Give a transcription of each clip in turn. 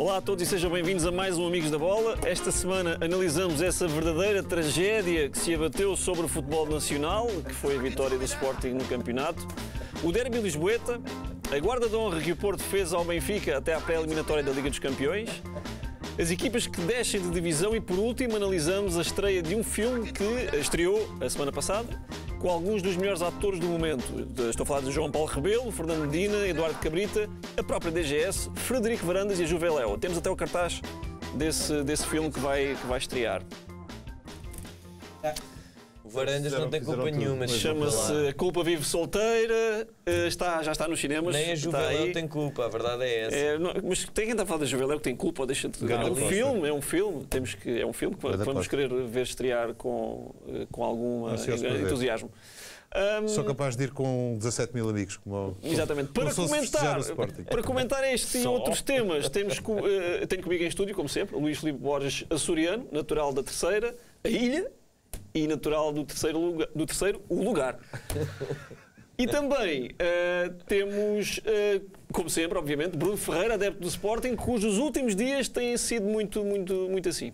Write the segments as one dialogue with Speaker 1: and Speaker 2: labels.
Speaker 1: Olá a todos e sejam bem-vindos a mais um Amigos da Bola. Esta semana analisamos essa verdadeira tragédia que se abateu sobre o futebol nacional, que foi a vitória do Sporting no campeonato, o derby lisboeta, a guarda de honra que o Porto fez ao Benfica até à pré-eliminatória da Liga dos Campeões, as equipas que descem de divisão e, por último, analisamos a estreia de um filme que estreou a semana passada com alguns dos melhores atores do momento. Estou a falar de João Paulo Rebelo, Fernando Medina, Eduardo Cabrita, a própria DGS, Frederico Varandas e a Juveléu. Temos até o cartaz desse filme que vai estrear.
Speaker 2: O Varandas não tem culpa nenhuma.
Speaker 1: Chama-se A Culpa Vive Solteira, já está nos cinemas.
Speaker 2: Nem a Juveléu tem culpa, a verdade é essa.
Speaker 1: Mas tem quem está a falar da Juveléu que tem culpa ou deixa de... É um filme, é um filme que vamos querer ver estrear com algum entusiasmo.
Speaker 3: Sou capaz de ir com 17 mil amigos.
Speaker 1: Exatamente. Para comentar este e outros temas, tenho comigo em estúdio, como sempre, o Luís Filipe Borges Açoriano, natural da Terceira, a Ilha, e natural do terceiro, o Lugar. E também temos, como sempre, obviamente, Bruno Ferreira, adepto do Sporting, cujos últimos dias têm sido muito assim.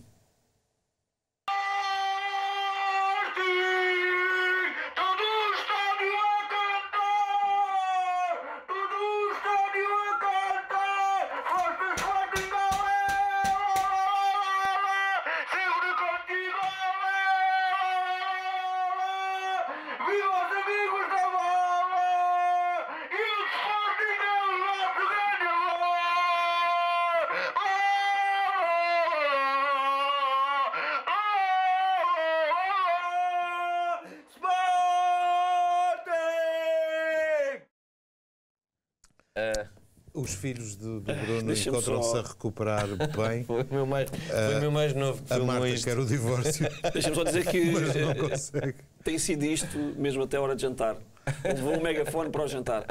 Speaker 3: Os filhos do Bruno encontram-se a recuperar bem.
Speaker 2: Foi o meu mais novo que
Speaker 3: a Marta
Speaker 2: isto.
Speaker 3: quer o divórcio.
Speaker 1: Deixa-me só dizer que
Speaker 3: mas não consegue.
Speaker 1: Tem sido isto mesmo até a hora de jantar. Levou um megafone para o jantar.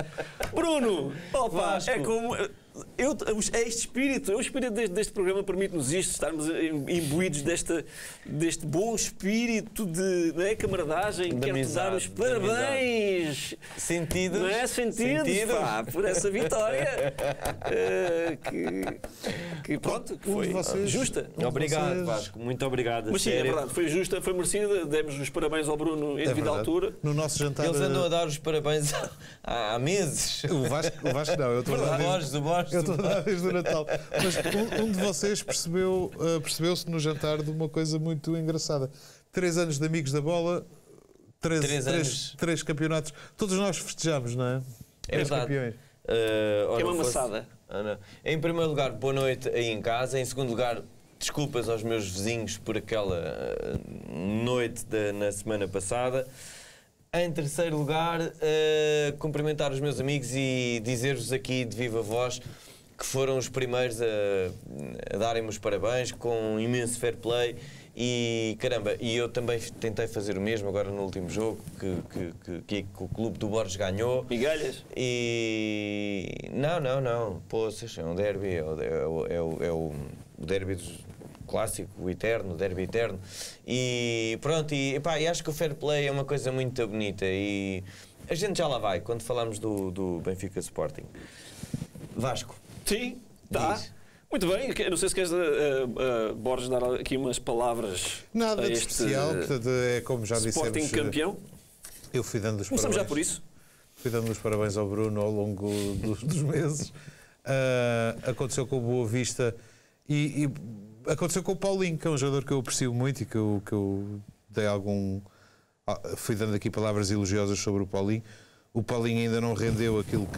Speaker 1: Bruno! Opa, é como... é este espírito, o espírito deste programa permite-nos isto, estarmos imbuídos deste bom espírito de camaradagem. Quero-te dar os parabéns.
Speaker 2: Sentidos.
Speaker 1: Não é? Sentidos. Pá, por essa vitória que pronto, que foi justa.
Speaker 2: Obrigado, Vasco. Muito obrigado.
Speaker 1: Mas sim, é verdade, foi justa, foi merecida. Demos os parabéns ao Bruno em devida altura.
Speaker 3: No nosso jantar...
Speaker 2: Eles andam a dar os parabéns há meses.
Speaker 3: O Vasco não, eu estou a dar desde o Natal. Mas um de vocês percebeu-se no jantar de uma coisa muito engraçada. 3 anos de Amigos da Bola, 3 campeonatos. Todos nós festejamos, não é?
Speaker 2: É verdade.
Speaker 3: Campeões.
Speaker 1: É uma maçada.
Speaker 2: Em primeiro lugar, boa noite aí em casa. Em segundo lugar, desculpas aos meus vizinhos por aquela noite na semana passada. Em terceiro lugar, cumprimentar os meus amigos e dizer-vos aqui de viva voz que foram os primeiros a darem-me os parabéns, com imenso fair play. E caramba, e eu também tentei fazer o mesmo agora no último jogo que o clube do Borges ganhou.
Speaker 1: Migalhas?
Speaker 2: E não, poças, é um derby, é o derby clássico, o eterno, o derby eterno. E pronto, e acho que o fair play é uma coisa muito bonita e a gente já lá vai quando falamos do Benfica Sporting. Vasco.
Speaker 1: Sim, tá. Muito bem, não sei se queres, Borges, dar aqui umas palavras.
Speaker 3: Nada de especial, portanto, é como já dissemos.
Speaker 1: Sporting campeão.
Speaker 3: Eu fui dando os
Speaker 1: Começamos
Speaker 3: parabéns.
Speaker 1: Já por isso.
Speaker 3: Fui dando os parabéns ao Bruno ao longo dos meses. Aconteceu com o Boa Vista e aconteceu com o Paulinho, que é um jogador que eu aprecio muito e que eu dei algum... Fui dando aqui palavras elogiosas sobre o Paulinho. O Paulinho ainda não rendeu aquilo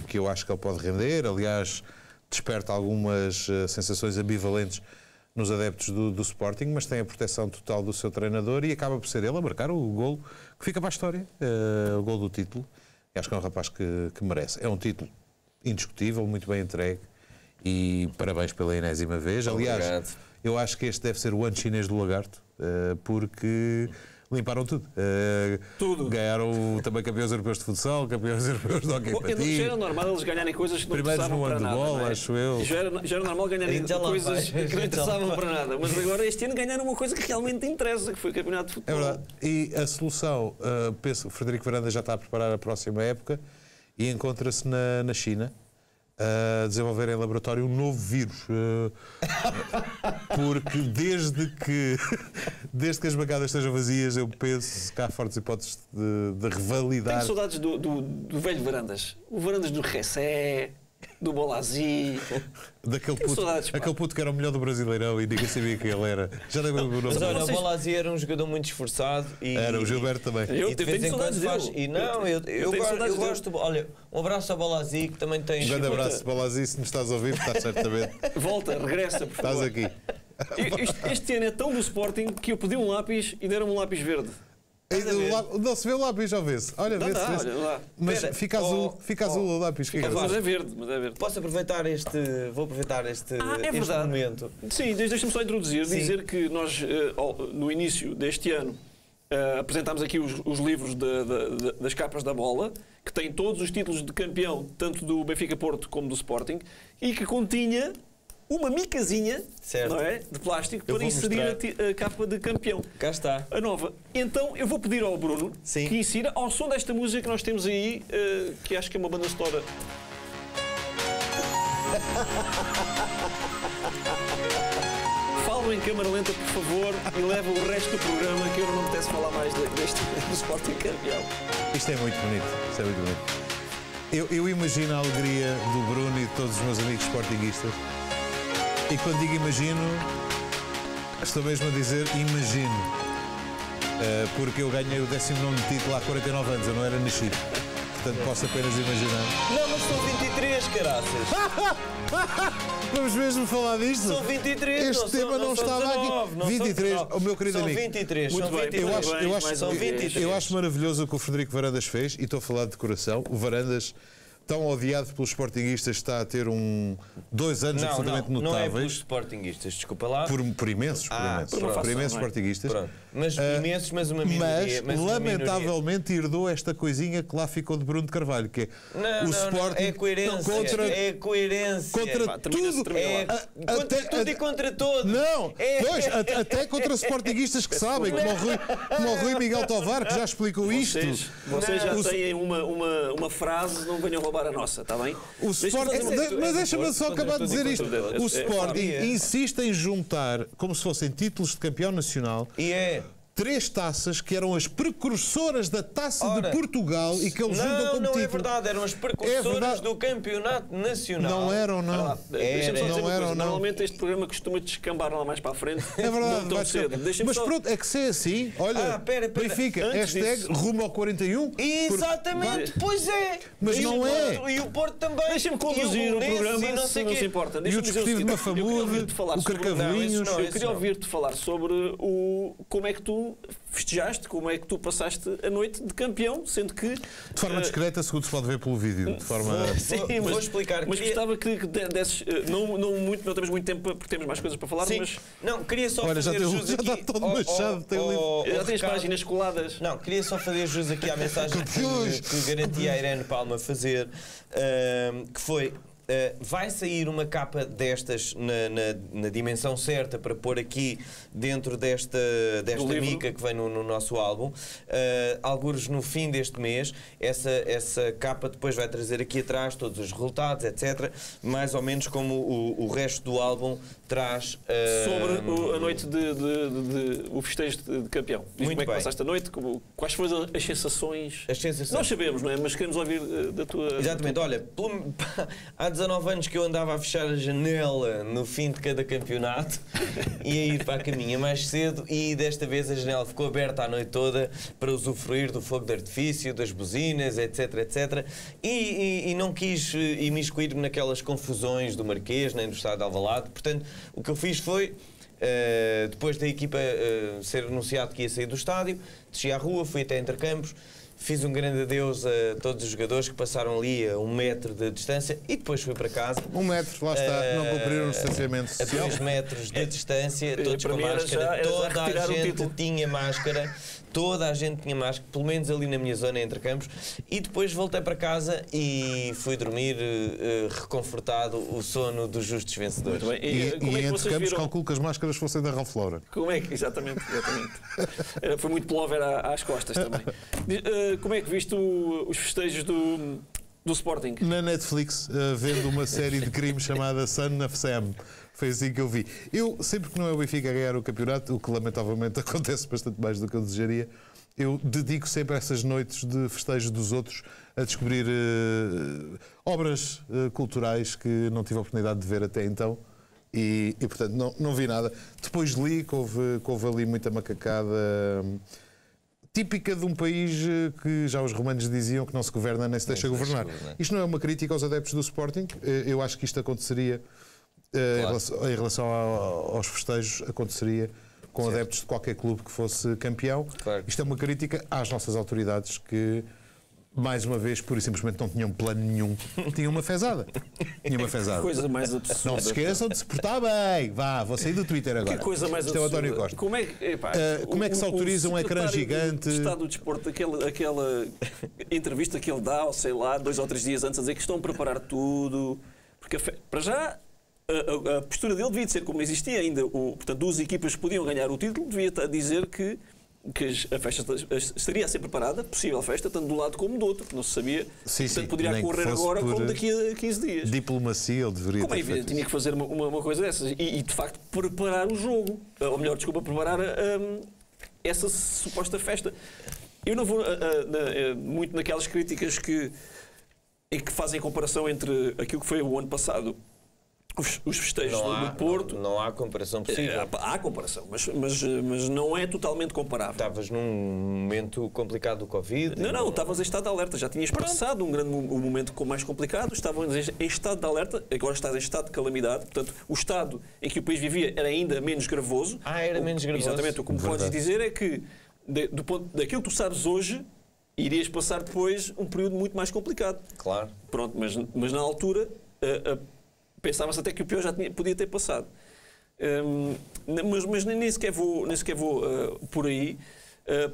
Speaker 3: que eu acho que ele pode render. Aliás, desperta algumas sensações ambivalentes nos adeptos do Sporting, mas tem a proteção total do seu treinador e acaba por ser ele a marcar o golo que fica para a história, o golo do título. E acho que é um rapaz que merece. É um título indiscutível, muito bem entregue e parabéns pela enésima vez. Aliás,
Speaker 2: obrigado.
Speaker 3: Eu acho que este deve ser o ano chinês do lagarto, porque... limparam tudo.
Speaker 1: Tudo.
Speaker 3: Ganharam também campeões europeus de futsal, campeões europeus de hockey patins.
Speaker 1: Já era normal eles ganharem coisas que não interessavam para nada.
Speaker 3: Primeiro no handball, acho eu.
Speaker 1: Já era normal ganharem coisas que não interessavam para nada. Mas agora este ano ganharam uma coisa que realmente interessa, que foi o campeonato de futebol.
Speaker 3: É verdade. E a solução, penso que o Frederico Varandas já está a preparar a próxima época e encontra-se na China. a desenvolver em laboratório um novo vírus. Porque desde que as bancadas estejam vazias, eu penso que há fortes hipóteses de revalidar.
Speaker 1: Tenho saudades do velho Varandas. O Varandas do Recé, do Bolazzi.
Speaker 3: Aquele puto que era o melhor do Brasileirão e ninguém sabia quem ele era. Já lembro o nome.
Speaker 2: Mas olha, o Bolazzi era um jogador muito esforçado.
Speaker 3: Era, o Gilberto também.
Speaker 1: Eu
Speaker 2: E de vez
Speaker 1: tenho
Speaker 2: em quando
Speaker 1: saudades
Speaker 2: faz.
Speaker 1: dele.
Speaker 2: E não, eu gosto. Olha, um abraço ao Bolazzi que também tem.
Speaker 3: Um grande abraço, Bolazzi, se me estás a ouvir, estás certamente.
Speaker 1: Volta, regressa, por favor.
Speaker 3: Estás aqui.
Speaker 1: Este ano é tão do Sporting que eu pedi um lápis e deram-me um lápis verde.
Speaker 3: Não se vê o lápis, já vê-se. Olha,
Speaker 1: Não
Speaker 3: vê-se.
Speaker 1: dá,
Speaker 3: vê-se.
Speaker 1: olha lá.
Speaker 3: Mas
Speaker 2: Espera,
Speaker 3: fica azul o lápis. Fica
Speaker 1: Mas
Speaker 3: azul.
Speaker 1: é verde, mas é verde.
Speaker 2: Posso aproveitar este. Vou aproveitar este,
Speaker 1: É
Speaker 2: este
Speaker 1: verdade.
Speaker 2: momento.
Speaker 1: Sim, deixa-me só introduzir,
Speaker 2: Sim.
Speaker 1: dizer que nós, no início deste ano, apresentámos aqui os livros das capas da bola, que têm todos os títulos de campeão, tanto do Benfica Porto como do Sporting, e que continha uma micazinha,
Speaker 2: Certo.
Speaker 1: não é, de plástico
Speaker 2: Eu
Speaker 1: para
Speaker 2: vou
Speaker 1: inserir a capa de campeão.
Speaker 2: Cá está.
Speaker 1: A nova. Então eu vou pedir ao Bruno
Speaker 2: Sim.
Speaker 1: que insira ao som desta música que nós temos aí, que acho que é uma banda sonora. Fala em câmara lenta, por favor, e leva o resto do programa, que eu não me apetece falar mais deste do Sporting campeão.
Speaker 3: Isto é muito bonito. Isto é muito bonito. Eu imagino a alegria do Bruno e de todos os meus amigos sportinguistas. E quando digo imagino, estou mesmo a dizer imagino. Porque eu ganhei o 19º título há 49 anos, eu não era nascido. Portanto, posso apenas imaginar.
Speaker 2: Não, mas são 23, caraças.
Speaker 3: Vamos mesmo falar disto?
Speaker 2: São 23.
Speaker 3: Este tema não estava
Speaker 2: 19,
Speaker 3: aqui.
Speaker 2: não são
Speaker 3: 23,
Speaker 2: 19.
Speaker 3: o meu querido
Speaker 2: são
Speaker 3: amigo.
Speaker 2: 23,
Speaker 1: Muito
Speaker 2: são
Speaker 1: bem,
Speaker 2: 23.
Speaker 3: Eu acho,
Speaker 1: mais
Speaker 2: são
Speaker 1: uma vez.
Speaker 2: 23.
Speaker 3: eu acho maravilhoso o que o Frederico Varandas fez, e estou a falar de coração. O Varandas, tão odiado pelos sportinguistas, está a ter 2 anos absolutamente
Speaker 2: não é pelos
Speaker 3: notáveis.
Speaker 2: sportinguistas, desculpa lá.
Speaker 3: Por imensos, por imensos
Speaker 1: não é?
Speaker 3: sportinguistas.
Speaker 2: Pronto. Mas imensos, mas uma
Speaker 3: Mas,
Speaker 2: minoria.
Speaker 3: lamentavelmente, herdou esta coisinha que lá ficou de Bruno de Carvalho, que é
Speaker 2: Não,
Speaker 3: o Sporting
Speaker 2: é coerência.
Speaker 3: contra,
Speaker 2: É coerência.
Speaker 3: contra
Speaker 1: termina-se,
Speaker 3: tudo.
Speaker 1: termina lá.
Speaker 2: Contra tudo e contra todos.
Speaker 3: Não,
Speaker 2: É.
Speaker 3: pois, até contra sportinguistas que sabem, como o Rui Miguel Tovar, que já explicou isto.
Speaker 1: Vocês já
Speaker 3: Não.
Speaker 1: têm uma frase, não venham roubar a nossa, está bem?
Speaker 3: O Sporting, mas deixa-me só acabar de dizer isto.
Speaker 1: contra-
Speaker 3: O Sporting
Speaker 2: é.
Speaker 3: insiste em juntar, como se fossem títulos de campeão nacional,
Speaker 2: E é.
Speaker 3: 3 taças que eram as precursoras da Taça
Speaker 2: Ora,
Speaker 3: de Portugal e que eles juntam como
Speaker 2: não
Speaker 3: título.
Speaker 2: é verdade. Eram as precursoras
Speaker 3: verdade.
Speaker 2: do campeonato nacional.
Speaker 3: Não eram, não.
Speaker 1: Deixa-me só dizer
Speaker 3: não
Speaker 1: uma
Speaker 3: eram,
Speaker 1: coisa.
Speaker 3: não.
Speaker 1: Normalmente este programa costuma descambar lá mais para a frente.
Speaker 3: É verdade,
Speaker 1: Não tão
Speaker 3: vai ser.
Speaker 1: cedo. Deixa-me
Speaker 3: Mas
Speaker 1: só...
Speaker 3: pronto, é que se é assim, olha,
Speaker 2: pera.
Speaker 3: Benfica,
Speaker 1: Antes
Speaker 3: hashtag
Speaker 1: disso-
Speaker 3: rumo ao 41.
Speaker 2: Exatamente, pois é.
Speaker 3: Mas
Speaker 2: E
Speaker 3: não
Speaker 2: o
Speaker 3: é.
Speaker 2: Porto, e o Porto também.
Speaker 1: Deixa-me conduzir o programa,
Speaker 2: e não
Speaker 1: se
Speaker 2: sei
Speaker 1: não
Speaker 2: quê.
Speaker 1: se importa.
Speaker 3: E o
Speaker 1: Deixa-me dizer
Speaker 3: Desportivo de
Speaker 1: seguinte, eu queria
Speaker 3: Mafamude,
Speaker 1: ouvir-te falar
Speaker 3: o
Speaker 1: sobre-
Speaker 3: Carcavelinhos.
Speaker 2: Não,
Speaker 1: Eu queria ouvir-te falar sobre como é que tu festejaste, como é que tu passaste a noite de campeão, sendo que...
Speaker 3: De forma discreta, segundo se pode ver pelo vídeo. De forma.
Speaker 2: Vou explicar.
Speaker 1: Mas
Speaker 2: Queria-
Speaker 1: gostava que desses... Não temos muito tempo porque temos mais coisas para falar,
Speaker 2: Sim.
Speaker 1: mas
Speaker 2: Não, queria só
Speaker 3: Olha, já
Speaker 2: fazer
Speaker 3: tem-
Speaker 2: jus
Speaker 3: já
Speaker 2: aqui
Speaker 3: está todo
Speaker 2: ao-
Speaker 3: manchado, tem o livro.
Speaker 1: já tens
Speaker 2: Ricardo.
Speaker 1: páginas coladas.
Speaker 2: Não, queria só fazer jus aqui à mensagem que garantia a Irene Palma fazer, que foi... vai sair uma capa destas na dimensão certa para pôr aqui dentro desta
Speaker 1: livro.
Speaker 2: mica que vem no nosso álbum. Algures no fim deste mês, essa capa depois vai trazer aqui atrás todos os resultados, etc. Mais ou menos como o resto do álbum traz.
Speaker 1: Sobre a noite o festejo de campeão. Diz
Speaker 2: Muito
Speaker 1: como é que
Speaker 2: bem.
Speaker 1: passaste a noite, quais foram as sensações?
Speaker 2: As sensações.
Speaker 1: Nós sabemos, não é? Mas queremos ouvir da tua...
Speaker 2: Exatamente, olha, há 19 anos que eu andava a fechar a janela no fim de cada campeonato e a ir para a caminha mais cedo, e desta vez a janela ficou aberta a noite toda para usufruir do fogo de artifício, das buzinas, etc, etc. E não quis imiscuir-me naquelas confusões do Marquês nem do Estádio de Alvalade. Portanto, o que eu fiz foi... depois da equipa ser anunciado que ia sair do estádio, desci à rua, fui até Intercampos, fiz um grande adeus a todos os jogadores que passaram ali a 1 metro de distância e depois fui para casa.
Speaker 3: 1 metro, lá está, não cumpriram o distanciamento
Speaker 2: A
Speaker 3: social.
Speaker 2: 2 metros de distância, todos
Speaker 1: para
Speaker 2: com
Speaker 1: mim era
Speaker 2: máscara,
Speaker 1: já
Speaker 2: toda a
Speaker 1: retirar o
Speaker 2: gente
Speaker 1: título.
Speaker 2: tinha máscara, toda a gente tinha máscara, pelo menos ali na minha zona entre campos, e depois voltei para casa e fui dormir reconfortado, o sono dos justos vencedores.
Speaker 1: Muito bem.
Speaker 3: E
Speaker 1: Como é que
Speaker 3: entre
Speaker 1: vocês
Speaker 3: campos,
Speaker 1: viram?
Speaker 3: calculo que as máscaras fossem da Ralph Lauren.
Speaker 1: Como é que... Exatamente. Foi muito plover às costas também. Como é que viste os festejos Do Sporting.
Speaker 3: Na Netflix, vendo uma série de crimes chamada Son of Sam. Foi assim que eu vi. Eu, sempre que não é o Benfica a ganhar o campeonato, o que lamentavelmente acontece bastante mais do que eu desejaria, eu dedico sempre essas noites de festejo dos outros a descobrir obras culturais que não tive a oportunidade de ver até então. E portanto, não vi nada. Depois li que houve ali muita macacada típica de um país que já os romanos diziam que não se governa nem se deixa governar. Isto não é uma crítica aos adeptos do Sporting. Eu acho que isto aconteceria, em relação aos festejos, aconteceria com adeptos de qualquer clube que fosse campeão.
Speaker 2: Claro.
Speaker 3: Isto é uma crítica às nossas autoridades que, mais uma vez, pura e simplesmente não tinham plano nenhum. Tinham uma fezada.
Speaker 1: Coisa mais absurda.
Speaker 3: Não se esqueçam de se portar bem. Vá, vou sair do Twitter agora.
Speaker 1: Que coisa mais
Speaker 3: Isto é o
Speaker 1: absurda.
Speaker 3: António Costa.
Speaker 1: Como é que se
Speaker 3: autoriza um ecrã gigante?
Speaker 1: O Estado do Desporto, aquela entrevista que ele dá, sei lá, 2 ou 3 dias antes, a dizer que estão a preparar tudo. Porque, para já, a postura dele devia de ser como existia ainda. Portanto, 2 equipas que podiam ganhar o título, devia dizer que a festa estaria a ser preparada, possível festa, tanto de um lado como do outro, não se sabia. Portanto, poderia correr agora como daqui a 15 dias.
Speaker 3: Diplomacia, ele deveria
Speaker 1: como
Speaker 3: ter feito.
Speaker 1: Tinha que fazer uma coisa dessas e, de facto, preparar o jogo. Ou melhor, desculpa, preparar essa suposta festa. Eu não vou muito naquelas críticas que fazem comparação entre aquilo que foi o ano passado, os festejos do Porto.
Speaker 2: Não há comparação possível.
Speaker 1: Há comparação, mas não é totalmente comparável.
Speaker 2: Estavas num momento complicado do Covid?
Speaker 1: Não, estavas em estado de alerta. Já tinhas passado um momento mais complicado, estavas em estado de alerta, agora estás em estado de calamidade. Portanto, o estado em que o país vivia era ainda menos gravoso.
Speaker 2: Era menos gravoso.
Speaker 1: Exatamente. O que me podes dizer é que, daquilo que tu sabes hoje, irias passar depois um período muito mais complicado.
Speaker 2: Claro.
Speaker 1: Pronto, mas na altura pensava-se até que o pior já podia ter passado. Mas nem sequer vou por aí,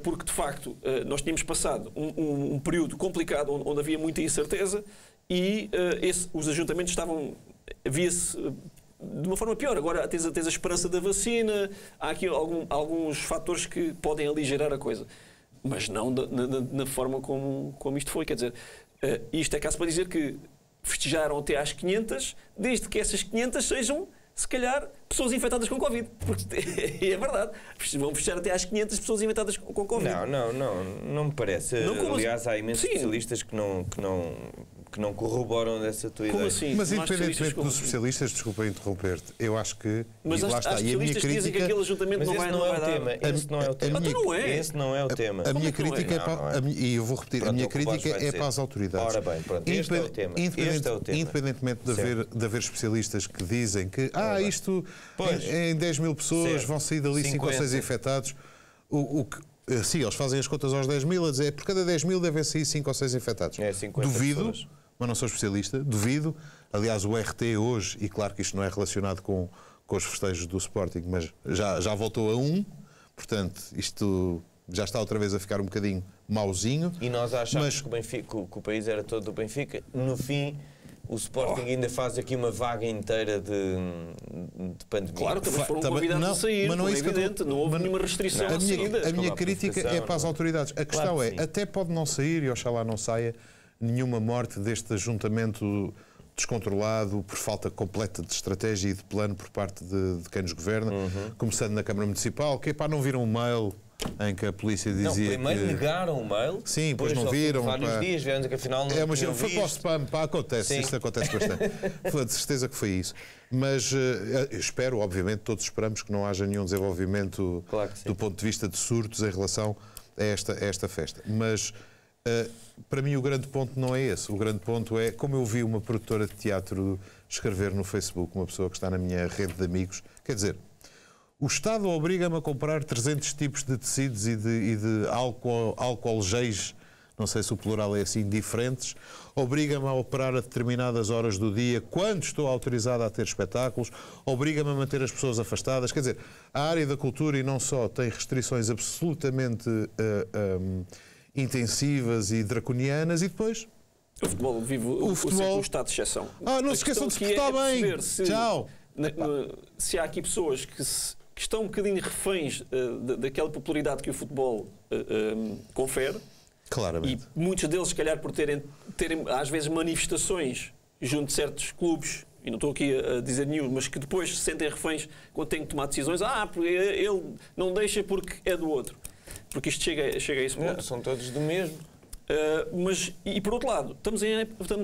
Speaker 1: porque de facto nós tínhamos passado um período complicado onde havia muita incerteza e os ajuntamentos estavam, via-se de uma forma pior. Agora tens a esperança da vacina, há aqui alguns fatores que podem aligerar a coisa, mas não na forma como isto foi. Quer dizer, isto é caso para dizer que festejaram até às 500, desde que essas 500 sejam, se calhar, pessoas infectadas com Covid. Porque é verdade. Vão festejar até às 500 pessoas infectadas com Covid.
Speaker 2: Não me parece. Aliás, há imensos especialistas que não corroboram dessa tua ideia.
Speaker 1: Assim?
Speaker 3: Mas independentemente dos especialistas, desculpa interromper-te, eu acho que...
Speaker 1: Mas há especialistas que dizem que aquele ajuntamento não vai dar.
Speaker 2: Esse não é o tema. Esse não é o tema.
Speaker 3: A minha crítica e eu vou repetir, a minha crítica é para as autoridades.
Speaker 2: Ora bem, pronto, este é o tema.
Speaker 3: Independentemente de haver especialistas que dizem que isto em 10 mil pessoas vão sair dali 5 ou 6 infectados, sim, eles fazem as contas aos 10 mil, a dizer por cada 10 mil devem sair 5 ou 6 infectados. Duvido, pessoas. Mas não sou especialista, duvido. Aliás, o RT hoje, e claro que isto não é relacionado com os festejos do Sporting, mas já voltou a 1, portanto, isto já está outra vez a ficar um bocadinho mauzinho.
Speaker 2: E nós achamos que o país era todo do Benfica. No fim, o Sporting ainda faz aqui uma vaga inteira de pandemia.
Speaker 1: Claro, também foram convidados a sair, mas não é evidente, não houve nenhuma restrição à saída.
Speaker 3: A minha crítica é para as autoridades. A questão até pode não sair, e oxalá não saia, nenhuma morte deste ajuntamento descontrolado por falta completa de estratégia e de plano por parte de quem nos governa, começando na Câmara Municipal, que não viram um mail em que a polícia dizia
Speaker 2: primeiro negaram o mail.
Speaker 3: Sim, depois não viram.
Speaker 2: Vários dias, vemos que afinal não tinham
Speaker 3: foi para o spam, acontece, isto acontece bastante. Foi de certeza que foi isso. Mas espero, obviamente, todos esperamos que não haja nenhum desenvolvimento do ponto de vista de surtos em relação a esta festa. Mas para mim o grande ponto não é esse. O grande ponto é, como eu vi uma produtora de teatro escrever no Facebook, uma pessoa que está na minha rede de amigos, quer dizer, o Estado obriga-me a comprar 300 tipos de tecidos e de álcool géis, não sei se o plural é assim, diferentes, obriga-me a operar a determinadas horas do dia, quando estou autorizado a ter espetáculos, obriga-me a manter as pessoas afastadas. Quer dizer, a área da cultura, e não só, tem restrições absolutamente intensivas e draconianas, e depois...
Speaker 1: O futebol vive o estado de exceção.
Speaker 3: Não se esqueçam de se portar bem. Tchau.
Speaker 1: Se há aqui pessoas que estão um bocadinho reféns daquela popularidade que o futebol confere,
Speaker 3: Claramente.
Speaker 1: E muitos deles, se calhar, por terem às vezes manifestações junto de certos clubes, e não estou aqui a dizer nenhum, mas que depois se sentem reféns quando têm que tomar decisões. Porque ele não deixa porque é do outro. Porque isto chega a esse ponto.
Speaker 2: Não, são todos do mesmo.
Speaker 1: E por outro lado, estamos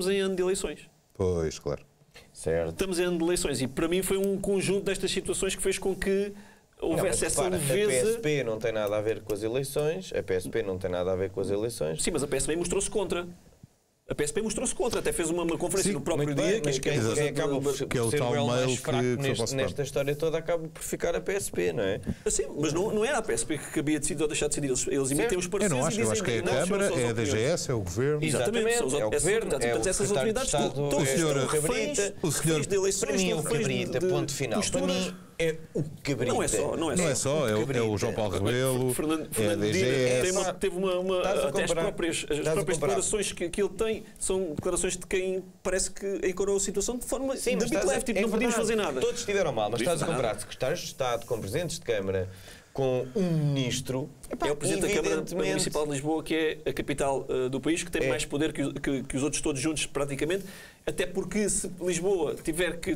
Speaker 1: em ano de eleições.
Speaker 3: Pois, claro.
Speaker 2: Certo.
Speaker 1: Estamos em ano de eleições e para mim foi um conjunto destas situações que fez com que houvesse essa leveza.
Speaker 2: A PSP não tem nada a ver com as eleições.
Speaker 1: Sim, mas a PSP mostrou-se contra. A PSP mostrou-se contra, até fez uma conferência no próprio dia.
Speaker 2: Mas quem acaba por
Speaker 3: que é o
Speaker 2: ser
Speaker 3: tal
Speaker 2: o elo
Speaker 3: mail
Speaker 2: mais fraco
Speaker 3: que
Speaker 2: nesta história toda acaba por ficar a PSP, não é?
Speaker 1: Sim, mas não era a PSP que cabia decidir ou deixar de decidir. Eles emitem os
Speaker 3: Eu
Speaker 1: pareceres
Speaker 3: não acho, eu acho que é a Câmara, é a DGS, é o Governo.
Speaker 1: Exatamente,
Speaker 2: é o Governo, é o
Speaker 1: essas
Speaker 2: Secretário de
Speaker 1: autoridades
Speaker 2: Estado,
Speaker 3: o senhor
Speaker 1: de eleições,
Speaker 2: para mim é o Cabrita, ponto final. Para mim é o Cabrita.
Speaker 1: Não é só.
Speaker 3: Não é só, é o João Paulo Rebelo, é a DGS.
Speaker 1: Teve até as próprias declarações que ele tem são declarações de quem parece que encarou a situação de forma de leve, não podíamos fazer nada.
Speaker 2: Todos estiveram mal, mas estás a comparar secretários de Estado com presidentes de Câmara, com um ministro.
Speaker 1: É o Presidente da Câmara Municipal de Lisboa, que é a capital do país, que tem mais poder que os outros todos juntos, praticamente. Até porque se Lisboa tiver que.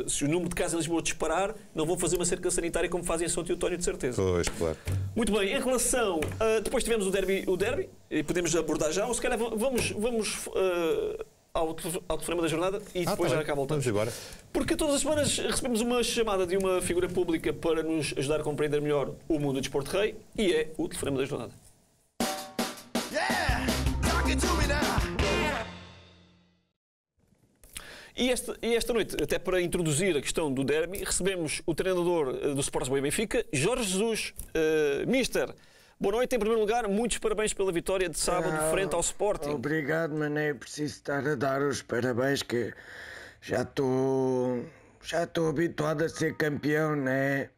Speaker 1: Se o número de casos em Lisboa disparar, não vão fazer uma cerca sanitária como fazem em São Teotónio, de certeza.
Speaker 3: Pois, claro.
Speaker 1: Muito bem, em relação. Depois tivemos o derby, e podemos abordar já, ou se calhar vamos ao telefonema da jornada e depois já cá voltamos.
Speaker 3: Vamos agora.
Speaker 1: Porque todas as semanas recebemos uma chamada de uma figura pública para nos ajudar a compreender melhor o mundo do desporto rei e é o telefonema da jornada. E esta noite, até para introduzir a questão do derby, recebemos o treinador do Sport Lisboa e Benfica, Jorge Jesus. Mister, boa noite. Em primeiro lugar, muitos parabéns pela vitória de sábado frente ao Sporting.
Speaker 4: Obrigado, mas nem é preciso estar a dar os parabéns, que já estou habituado a ser campeão, não é?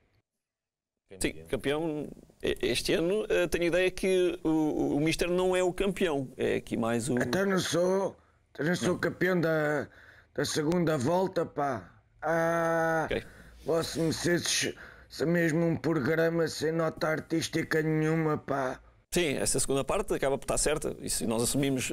Speaker 1: Sim, campeão. Este ano tenho a ideia que o Mister não é o campeão, é aqui mais o...
Speaker 4: Então não sou campeão da segunda volta, pá.
Speaker 1: Ok.
Speaker 4: Vosso Mercedes, se mesmo um programa sem nota artística nenhuma, pá.
Speaker 1: Sim, essa segunda parte acaba por estar certa, isso nós assumimos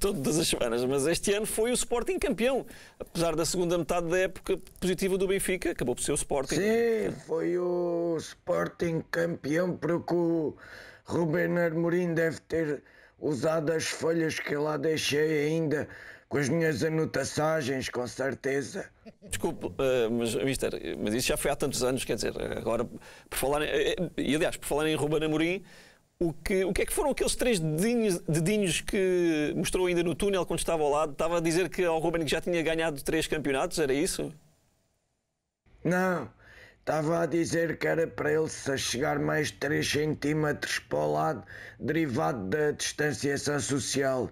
Speaker 1: todas as semanas, mas este ano foi o Sporting campeão, apesar da segunda metade da época positiva do Benfica, acabou por ser o Sporting.
Speaker 4: Sim, foi o Sporting campeão, porque o Ruben Amorim deve ter usado as folhas que lá deixei ainda, com as minhas anotações, com certeza.
Speaker 1: Desculpe, mas isso já foi há tantos anos, quer dizer, agora, por falar em Ruben Amorim, o que é que foram aqueles 3 dedinhos que mostrou ainda no túnel quando estava ao lado? Estava a dizer que ao Ruben que já tinha ganhado 3 campeonatos, era isso?
Speaker 4: Não, estava a dizer que era para ele se chegar mais 3 centímetros para o lado, derivado da distanciação social,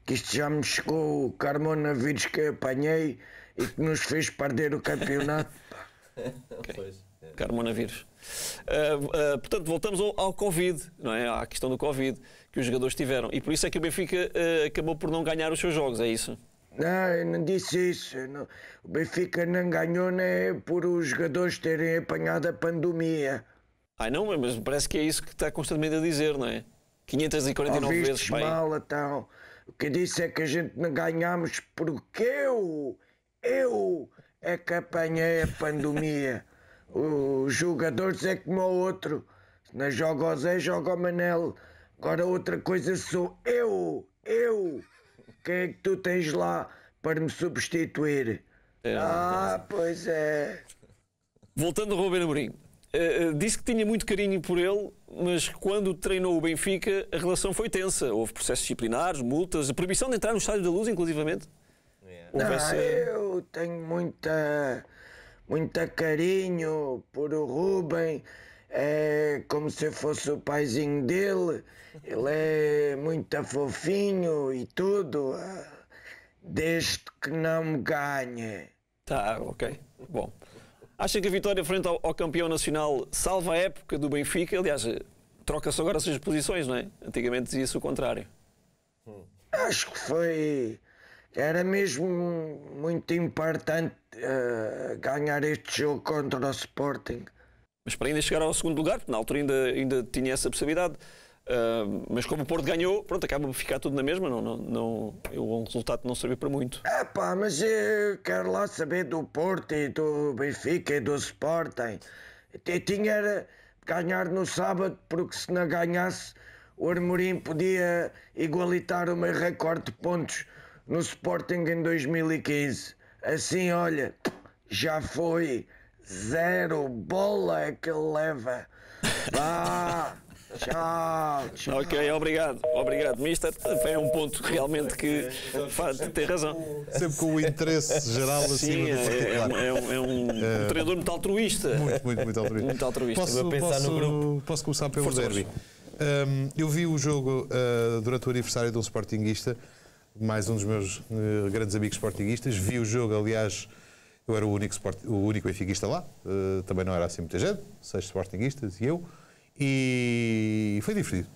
Speaker 4: que isto já me chegou o coronavírus que apanhei e que nos fez perder o campeonato.
Speaker 1: Okay. Coronavírus. Portanto, voltamos ao Covid, não é? À questão do Covid que os jogadores tiveram. E por isso é que o Benfica acabou por não ganhar os seus jogos, é isso?
Speaker 4: Não, eu não disse isso. O Benfica não ganhou, né, por os jogadores terem apanhado a pandemia.
Speaker 1: Não, mas parece que é isso que está constantemente a dizer, não é? 549 vezes, pai.
Speaker 4: Mal, então. O que eu disse é que a gente não ganhámos porque eu é que apanhei a pandemia. Os jogadores é como o outro. Se não joga o Zé, joga o Manel. Agora outra coisa sou eu. Quem é que tu tens lá para me substituir? Pois é.
Speaker 1: Voltando ao Ruben Amorim. Disse que tinha muito carinho por ele, mas quando treinou o Benfica a relação foi tensa. Houve processos disciplinares, multas, a proibição de entrar no Estádio da Luz, inclusivamente.
Speaker 4: Eu tenho muita carinho por o Ruben, é como se eu fosse o paizinho dele, ele é muito fofinho e tudo, desde que não me ganhe.
Speaker 1: Tá, ok. Bom. Acha que a vitória frente ao campeão nacional salva a época do Benfica? Aliás, troca-se agora essas posições, não é? Antigamente dizia-se o contrário.
Speaker 4: Acho que foi... Era mesmo muito importante ganhar este jogo contra o Sporting.
Speaker 1: Mas para ainda chegar ao segundo lugar, porque na altura ainda tinha essa possibilidade, Mas como o Porto ganhou, pronto, acaba por ficar tudo na mesma. O resultado não serviu para muito.
Speaker 4: Pá, mas eu quero lá saber do Porto e do Benfica e do Sporting. Eu tinha de ganhar no sábado, porque se não ganhasse, o Amorim podia igualitar o meu recorde de pontos no Sporting em 2015. Assim, olha, já foi 0 bola que ele leva. Vá! Tchau.
Speaker 1: Ok, obrigado, mister. É um ponto realmente que tem razão.
Speaker 3: Sempre com o interesse geral acima do particular.
Speaker 1: É um treinador muito altruísta.
Speaker 3: Muito altruísta.
Speaker 1: Muito altruísta.
Speaker 3: Posso começar pelo derby. Eu vi o jogo durante o aniversário de um sportinguista, mais um dos meus grandes amigos sportinguistas. Vi o jogo, aliás, eu era o único benfiquista lá, também não era assim muita gente, 6 sportinguistas e eu. E foi divertido.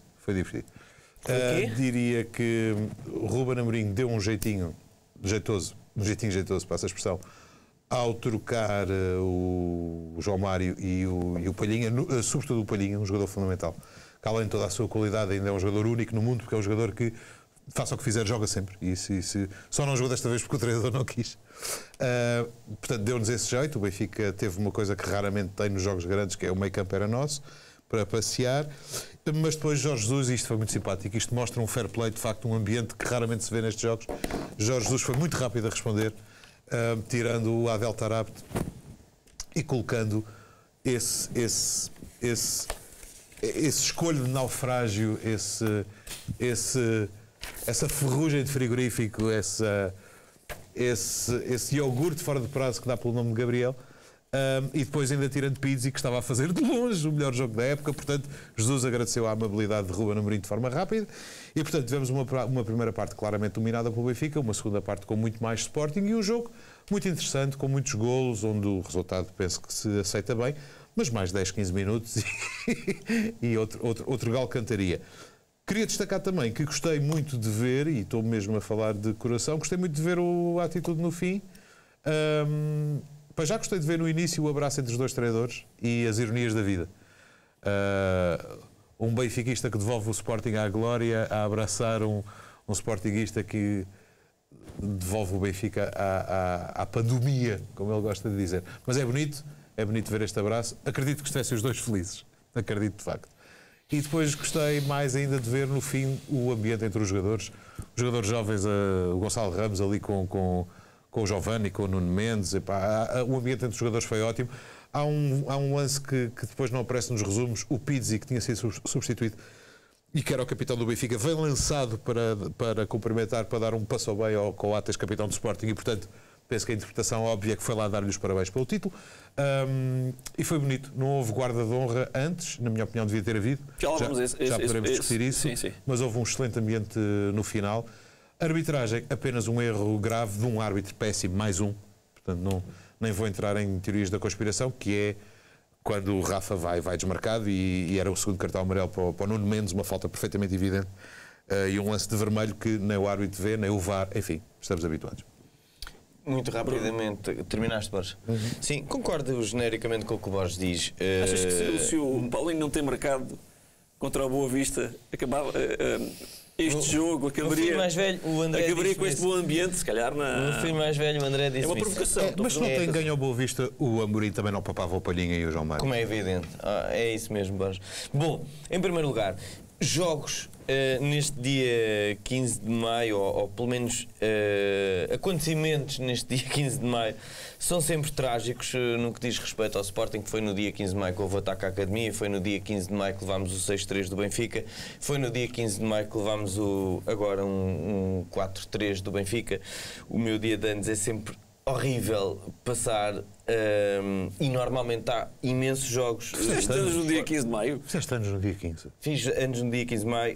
Speaker 3: Diria que o Ruben Amorim deu um jeitinho jeitoso, passa a expressão, ao trocar o João Mário e o Palhinha, sobretudo o Palhinha, um jogador fundamental, que além de toda a sua qualidade ainda é um jogador único no mundo, porque é um jogador que, faça o que fizer, joga sempre. E só não jogou desta vez porque o treinador não quis. Portanto, deu-nos esse jeito. O Benfica teve uma coisa que raramente tem nos jogos grandes, que é o meio campo era nosso, para passear, mas depois Jorge Jesus, isto foi muito simpático, isto mostra um fair play, de facto, um ambiente que raramente se vê nestes jogos. Jorge Jesus foi muito rápido a responder, tirando o Adel Tarabt e colocando esse escolho de naufrágio, essa ferrugem de frigorífico, esse iogurte fora de prazo que dá pelo nome de Gabriel. E depois ainda tirando Pizzi, que estava a fazer de longe o melhor jogo da época. Portanto, Jesus agradeceu a amabilidade de Ruben Amorim de forma rápida. E portanto tivemos uma primeira parte claramente dominada pelo Benfica, uma segunda parte com muito mais Sporting e um jogo muito interessante, com muitos golos, onde o resultado penso que se aceita bem, mas mais 10, 15 minutos e outro galo cantaria. Queria destacar também que gostei muito de ver, e estou mesmo a falar de coração, gostei muito de ver a atitude no fim. Já gostei de ver no início o abraço entre os dois treinadores e as ironias da vida. Um benfiquista que devolve o Sporting à glória a abraçar um sportinguista que devolve o Benfica à pandemia, como ele gosta de dizer. Mas é bonito ver este abraço. Acredito que estivessem os dois felizes. Acredito de facto. E depois gostei mais ainda de ver no fim o ambiente entre os jogadores jovens, o Gonçalo Ramos ali com o Giovanni, com o Nuno Mendes. O ambiente entre os jogadores foi ótimo. Há um lance que depois não aparece nos resumos. O Pizzi, que tinha sido substituído e que era o capitão do Benfica, vem lançado para cumprimentar, para dar um passo ao bem ao Coates, capitão do Sporting, e portanto penso que a interpretação óbvia é que foi lá dar-lhe os parabéns pelo título. E foi bonito. Não houve guarda de honra antes, na minha opinião devia ter havido. Já poderemos discutir isso.
Speaker 1: Sim.
Speaker 3: Mas houve um excelente ambiente no final. Arbitragem, apenas um erro grave de um árbitro péssimo, mais um. Portanto, nem vou entrar em teorias da conspiração, que é quando o Rafa vai desmarcado e era o segundo cartão amarelo para o Nuno Mendes, uma falta perfeitamente evidente, e um lance de vermelho que nem o árbitro vê, nem o VAR, enfim, estamos habituados.
Speaker 2: Muito rapidamente, terminaste, Borges? Sim, concordo genericamente com o que o Borges diz.
Speaker 1: Achas que se o Paulinho não tem marcado contra o Boa Vista, acabava... Este jogo acabaria,
Speaker 2: mais velho, o André
Speaker 1: acabaria com este bom ambiente, se calhar na...
Speaker 2: O filho mais velho, o André disse.
Speaker 1: É uma provocação.
Speaker 3: Mas se não tem ganho ao Boa Vista, o Amorim também não papava o Palhinha e o João Mário.
Speaker 2: Como é evidente. É isso mesmo, Borges. Bom, em primeiro lugar, jogos neste dia 15 de maio, ou pelo menos acontecimentos neste dia 15 de maio, são sempre trágicos no que diz respeito ao Sporting, que foi no dia 15 de maio que houve o ataque à Academia, foi no dia 15 de maio que levámos o 6-3 do Benfica, foi no dia 15 de maio que levámos agora um 4-3 do Benfica. O meu dia de anos é sempre horrível passar e normalmente há imensos jogos.
Speaker 1: Fizeste anos no dia 15 de maio?
Speaker 3: Fizeste anos no dia 15.
Speaker 2: Fiz anos no dia 15 de maio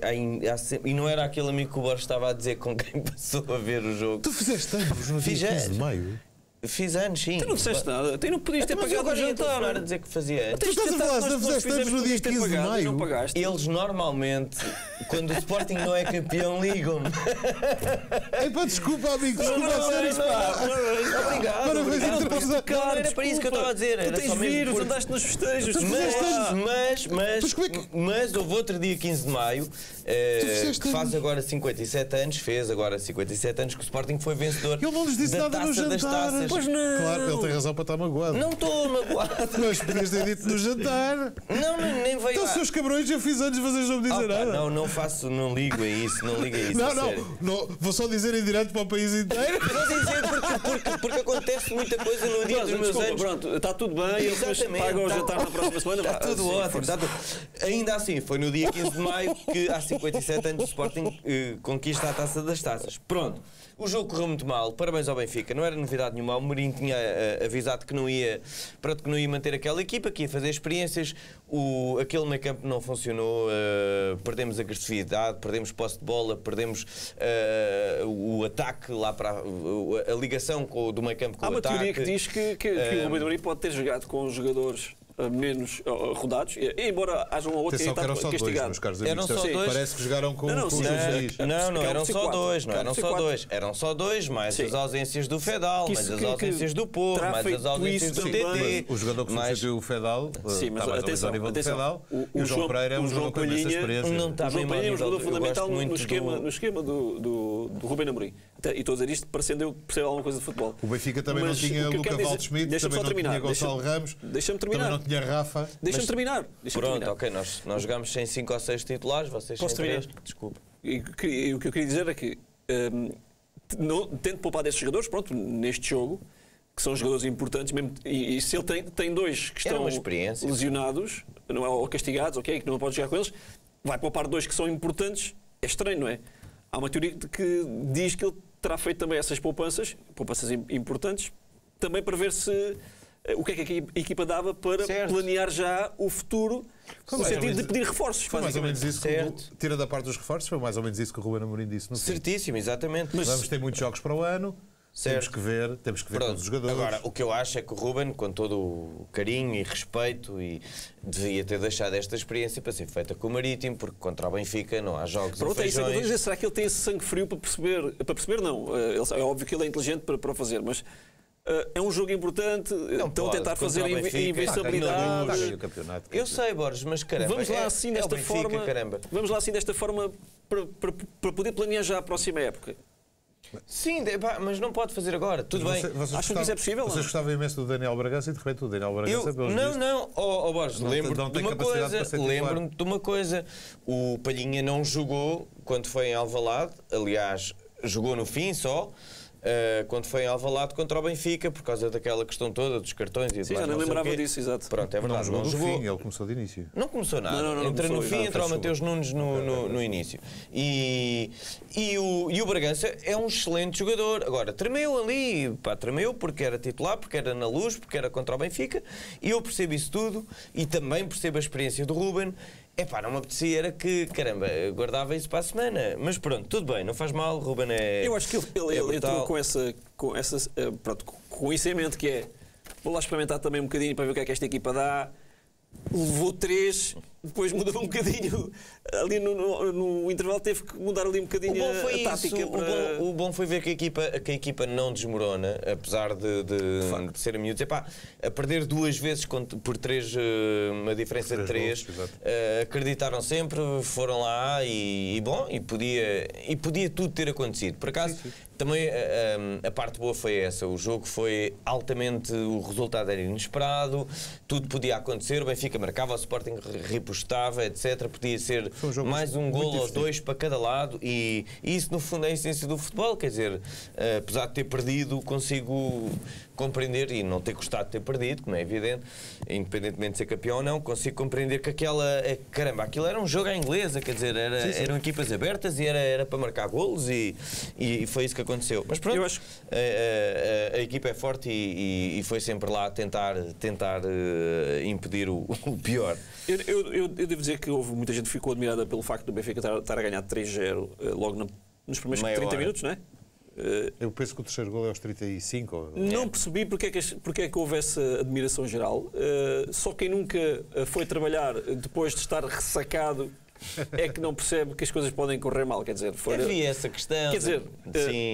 Speaker 2: e não era aquele amigo que o Borges estava a dizer com quem passou a ver o jogo.
Speaker 3: Tu fizeste anos no dia 15 de maio?
Speaker 2: Fiz anos, sim.
Speaker 1: Tu não disseste nada. Tu não podias ter
Speaker 2: Mas eu
Speaker 1: pagado o
Speaker 2: agora
Speaker 1: jantar.
Speaker 2: a dizer que fazia antes.
Speaker 3: Tu estás a falar, se não fizeste anos no dia 15 de maio.
Speaker 1: Não pagaste.
Speaker 2: Eles normalmente, quando o Sporting não é campeão, ligam-me.
Speaker 3: Epá, desculpa, amigo, desculpa a sério.
Speaker 2: Obrigado.
Speaker 3: Parabéns,
Speaker 2: Não
Speaker 3: obrigado.
Speaker 2: era para isso que eu estava a dizer.
Speaker 1: Tu
Speaker 2: Era
Speaker 1: tens
Speaker 2: só mesmo
Speaker 1: vírus,
Speaker 2: por-
Speaker 1: andaste nos festejos.
Speaker 2: Mas houve outro dia 15 de maio,
Speaker 3: fizeste
Speaker 2: que faz
Speaker 3: anos.
Speaker 2: agora 57 anos, fez agora 57 anos que o Sporting foi vencedor
Speaker 3: Ele não lhes disse
Speaker 2: da
Speaker 3: nada no
Speaker 2: Taça das
Speaker 3: jantar.
Speaker 2: Taças.
Speaker 1: Pois não.
Speaker 3: Claro, ele tem razão para estar magoado.
Speaker 2: Não estou magoado.
Speaker 3: Mas podias ter dito no jantar.
Speaker 2: Não, nem veio
Speaker 3: Então,
Speaker 2: lá.
Speaker 3: seus cabrões, eu fiz anos, vocês não me dizem
Speaker 2: Opa,
Speaker 3: nada.
Speaker 2: não faço, não ligo a isso, não ligo a isso. a sério.
Speaker 3: Não, vou só dizer em direto para o país inteiro.
Speaker 2: Vou dizer porque acontece muita coisa no dia dos meus
Speaker 1: Desculpa,
Speaker 2: anos.
Speaker 1: pronto, está tudo bem. Eles depois
Speaker 2: Exatamente,
Speaker 1: pagam o
Speaker 2: tá-
Speaker 1: jantar na próxima semana.
Speaker 2: Está
Speaker 1: Vá,
Speaker 2: tudo
Speaker 1: sim,
Speaker 2: ótimo.
Speaker 1: força.
Speaker 2: Está tudo. Ainda assim, foi no dia 15 de maio que há 57 anos o Sporting conquista a Taça das Taças. Pronto. O jogo correu muito mal, parabéns ao Benfica, não era novidade nenhuma. O Mourinho tinha avisado que não ia manter aquela equipa, que ia fazer experiências. Aquele meio campo não funcionou, perdemos agressividade, perdemos posse de bola, perdemos o ataque lá para a ligação do meio campo com
Speaker 1: Há
Speaker 2: o
Speaker 1: uma
Speaker 2: ataque.
Speaker 1: teoria que diz que o Rubem Amorim pode ter jogado com os jogadores menos rodados, embora haja um ou outro que
Speaker 3: Atenção que eram
Speaker 1: está
Speaker 3: só dois,
Speaker 1: castigado.
Speaker 3: meus caros
Speaker 2: Eram
Speaker 3: amigos.
Speaker 2: só dois.
Speaker 3: Parece que jogaram com
Speaker 1: Não,
Speaker 3: os
Speaker 1: sim,
Speaker 3: juiz.
Speaker 2: Não, eram só dois, não
Speaker 1: Acabam
Speaker 2: eram
Speaker 1: por ser
Speaker 2: só
Speaker 1: quatro.
Speaker 2: dois. Eram só dois, mais
Speaker 1: Sim.
Speaker 2: as ausências do Fedal,
Speaker 1: Que
Speaker 2: mais
Speaker 1: isso
Speaker 2: as
Speaker 1: que
Speaker 2: ausências do Porro,
Speaker 1: terá
Speaker 2: mais as
Speaker 1: feito
Speaker 2: ausências
Speaker 1: isso
Speaker 2: do
Speaker 1: também.
Speaker 2: TT.
Speaker 3: O jogador que
Speaker 2: mais-
Speaker 3: substituiu o Fedal
Speaker 1: Sim,
Speaker 3: está
Speaker 1: mas
Speaker 3: mais ou menos
Speaker 1: atenção,
Speaker 3: ao nível do
Speaker 1: atenção.
Speaker 3: Fedal.
Speaker 1: O
Speaker 3: E o João
Speaker 1: João-
Speaker 3: Pereira é um
Speaker 1: o João
Speaker 3: jogador com imensa
Speaker 1: Palhinha
Speaker 3: experiência.
Speaker 2: não está
Speaker 1: O João
Speaker 2: bem
Speaker 1: Palhinha é um
Speaker 2: ao
Speaker 1: jogador
Speaker 2: nível- eu
Speaker 1: fundamental
Speaker 2: gosto muito
Speaker 1: no esquema do Rubem Amorim. E estou a dizer isto parecendo eu perceber alguma coisa de futebol.
Speaker 3: O Benfica também
Speaker 1: Mas
Speaker 3: não tinha
Speaker 1: o que eu
Speaker 3: Luca
Speaker 1: quero dizer-
Speaker 3: Waldschmidt,
Speaker 1: deixa-me
Speaker 3: também
Speaker 1: só
Speaker 3: não tinha
Speaker 1: terminar,
Speaker 3: Gonçalo Ramos,
Speaker 1: Deixa-me
Speaker 3: também
Speaker 1: terminar.
Speaker 3: não tinha Rafa.
Speaker 1: Deixa-me terminar.
Speaker 2: Pronto, ok, nós jogámos sem 5 ou 6 titulares, vocês
Speaker 1: Posso
Speaker 2: sem
Speaker 1: terminar?
Speaker 2: 3. Desculpa.
Speaker 1: E o que eu queria dizer é que tento poupar desses jogadores, pronto, neste jogo, que são jogadores importantes, mesmo, e se ele tem dois que
Speaker 2: Era
Speaker 1: estão
Speaker 2: uma experiência.
Speaker 1: lesionados, não é, ou castigados, ok, que não pode jogar com eles, vai poupar dois que são importantes, é estranho, não é? Há uma teoria que diz que ele terá feito também essas poupanças importantes, também para ver se o que é que a equipa dava para
Speaker 2: Certo.
Speaker 1: planear já o futuro, no
Speaker 3: mais ou
Speaker 1: sentido de
Speaker 3: menos-
Speaker 1: pedir reforços.
Speaker 3: Foi mais ou menos isso que
Speaker 2: Certo.
Speaker 3: tira da parte dos reforços, foi mais ou menos isso que o Ruben Amorim disse no fim.
Speaker 2: Certíssimo, exatamente.
Speaker 3: Vamos ter muitos jogos para o ano, temos
Speaker 2: Certo.
Speaker 3: que ver
Speaker 2: Pronto,
Speaker 3: todos os jogadores.
Speaker 2: agora, o que eu acho é que o Ruben, com todo o carinho e respeito, devia ter deixado esta experiência para ser feita com o Marítimo, porque contra o Benfica não há jogos
Speaker 1: Pronto,
Speaker 2: e
Speaker 1: é isso que eu estou a
Speaker 2: feijões.
Speaker 1: dizer. Será que ele tem esse sangue frio para perceber não, é óbvio que ele é inteligente para o fazer, mas é um jogo importante, estão a
Speaker 2: pode,
Speaker 1: tentar
Speaker 2: contra
Speaker 1: fazer
Speaker 2: o
Speaker 1: a
Speaker 2: Benfica.
Speaker 1: invencibilidade.
Speaker 3: Está a ganhar o campeonato.
Speaker 2: Eu sei, Borges, mas caramba,
Speaker 1: Vamos lá assim
Speaker 2: é o
Speaker 1: desta
Speaker 2: Benfica,
Speaker 1: forma.
Speaker 2: caramba.
Speaker 1: Vamos lá assim desta forma para poder planear já a próxima época.
Speaker 2: Sim, mas não pode fazer agora, tudo bem.
Speaker 1: Acham que isso é possível,
Speaker 3: Vocês
Speaker 1: não?
Speaker 3: gostavam imenso do Daniel Bragança e de repente o Daniel Bragança,
Speaker 2: Eu,
Speaker 3: pelos
Speaker 2: não,
Speaker 3: vistos,
Speaker 2: não, Borges,
Speaker 3: não
Speaker 2: lembro-me de
Speaker 3: tem
Speaker 2: uma
Speaker 3: capacidade
Speaker 2: coisa,
Speaker 3: para ser titular.
Speaker 2: lembro-me de uma coisa. O Palhinha não jogou quando foi em Alvalade, aliás, jogou no fim só. Quando foi em Alvalade contra o Benfica, por causa daquela questão toda dos cartões e
Speaker 1: Sim,
Speaker 2: mais
Speaker 1: já não
Speaker 2: sei o
Speaker 1: lembrava
Speaker 2: quê.
Speaker 1: disso, exato.
Speaker 2: Pronto, é
Speaker 3: Não
Speaker 2: verdade,
Speaker 3: jogou
Speaker 2: não
Speaker 3: do
Speaker 2: jogou.
Speaker 3: fim, ele começou de início.
Speaker 2: Não começou nada.
Speaker 1: Não
Speaker 2: Entra no
Speaker 1: começou,
Speaker 2: fim,
Speaker 1: não,
Speaker 2: entra o
Speaker 1: fez
Speaker 2: Mateus Nunes no início. E o Bragança é um excelente jogador. Agora, tremeu ali, tremeu porque era titular, porque era na Luz, porque era contra o Benfica. E eu percebo isso tudo e também percebo a experiência do Ruben. Não me apetecia, era que, caramba, guardava isso para a semana. Mas pronto, tudo bem, não faz mal, o Ruben é.
Speaker 1: Eu acho que ele
Speaker 2: brutal.
Speaker 1: entrou com isso em mente, que é vou lá experimentar também um bocadinho para ver o que é que esta equipa dá. Levou 3, depois mudou um bocadinho. Ali no intervalo teve que mudar ali um bocadinho
Speaker 2: O bom foi
Speaker 1: a tática.
Speaker 2: isso. O bom foi ver que a equipa não desmorona, apesar de ser a miúdos. A perder 2 vezes por 3, uma diferença de 3,
Speaker 3: golos, exato.
Speaker 2: acreditaram sempre, foram lá e podia tudo ter acontecido. Por acaso, também a parte boa foi essa. O jogo foi altamente, o resultado era inesperado, tudo podia acontecer, o Benfica marcava, o Sporting repostava, etc. Podia ser
Speaker 3: um jogo
Speaker 2: mais um
Speaker 3: muito
Speaker 2: golo ou
Speaker 3: divertido.
Speaker 2: 2 para cada lado e isso no fundo é a essência do futebol, quer dizer, apesar de ter perdido, consigo compreender, e não ter gostado de ter perdido, como é evidente, independentemente de ser campeão ou não, consigo compreender que caramba, aquilo era um jogo à inglesa, quer dizer, eram equipas abertas e era para marcar golos e foi isso que aconteceu. Mas pronto,
Speaker 1: Eu acho-
Speaker 2: a equipa é forte e foi sempre lá a tentar impedir o pior.
Speaker 1: Eu devo dizer que houve muita gente que ficou admirada pelo facto do Benfica estar a ganhar 3-0 logo nos primeiros
Speaker 2: Meia
Speaker 1: 30
Speaker 2: hora.
Speaker 1: minutos, não é?
Speaker 3: Eu penso que o terceiro gol é aos 35.
Speaker 1: Não percebi porque é que houve essa admiração geral. Só quem nunca foi trabalhar depois de estar ressacado é que não percebe que as coisas podem correr mal. Quer dizer,
Speaker 2: havia essa questão.
Speaker 1: Quer dizer,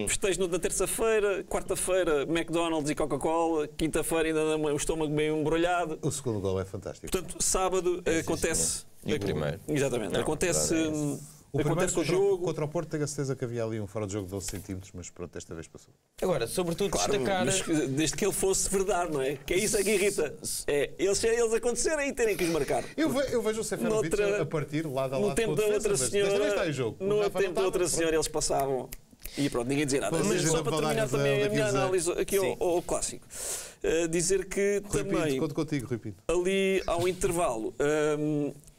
Speaker 1: festejo na terça-feira, quarta-feira McDonald's e Coca-Cola, quinta-feira ainda o estômago meio embrulhado.
Speaker 3: O segundo gol é fantástico.
Speaker 1: Portanto, sábado acontece...
Speaker 2: E o primeiro?
Speaker 1: Exatamente.
Speaker 2: Não,
Speaker 1: acontece
Speaker 3: o
Speaker 1: o jogo.
Speaker 3: Contra o Porto tenho a certeza que havia ali um fora de jogo de 12 centímetros, mas pronto, desta vez passou.
Speaker 2: Agora, sobretudo
Speaker 1: Claro,
Speaker 2: destacar...
Speaker 1: mas desde que ele fosse verdade, não é? Que é isso que irrita. É eles acontecerem e terem que os marcar.
Speaker 3: Eu vejo o Seferovic a partir lado a lado.
Speaker 1: No tempo da outra senhora, no tempo da outra senhora eles passavam e pronto, ninguém dizia nada. Mas só para terminar também a minha análise aqui ao clássico. Dizer que também
Speaker 3: conto contigo, Rui Pinto.
Speaker 1: Ali ao intervalo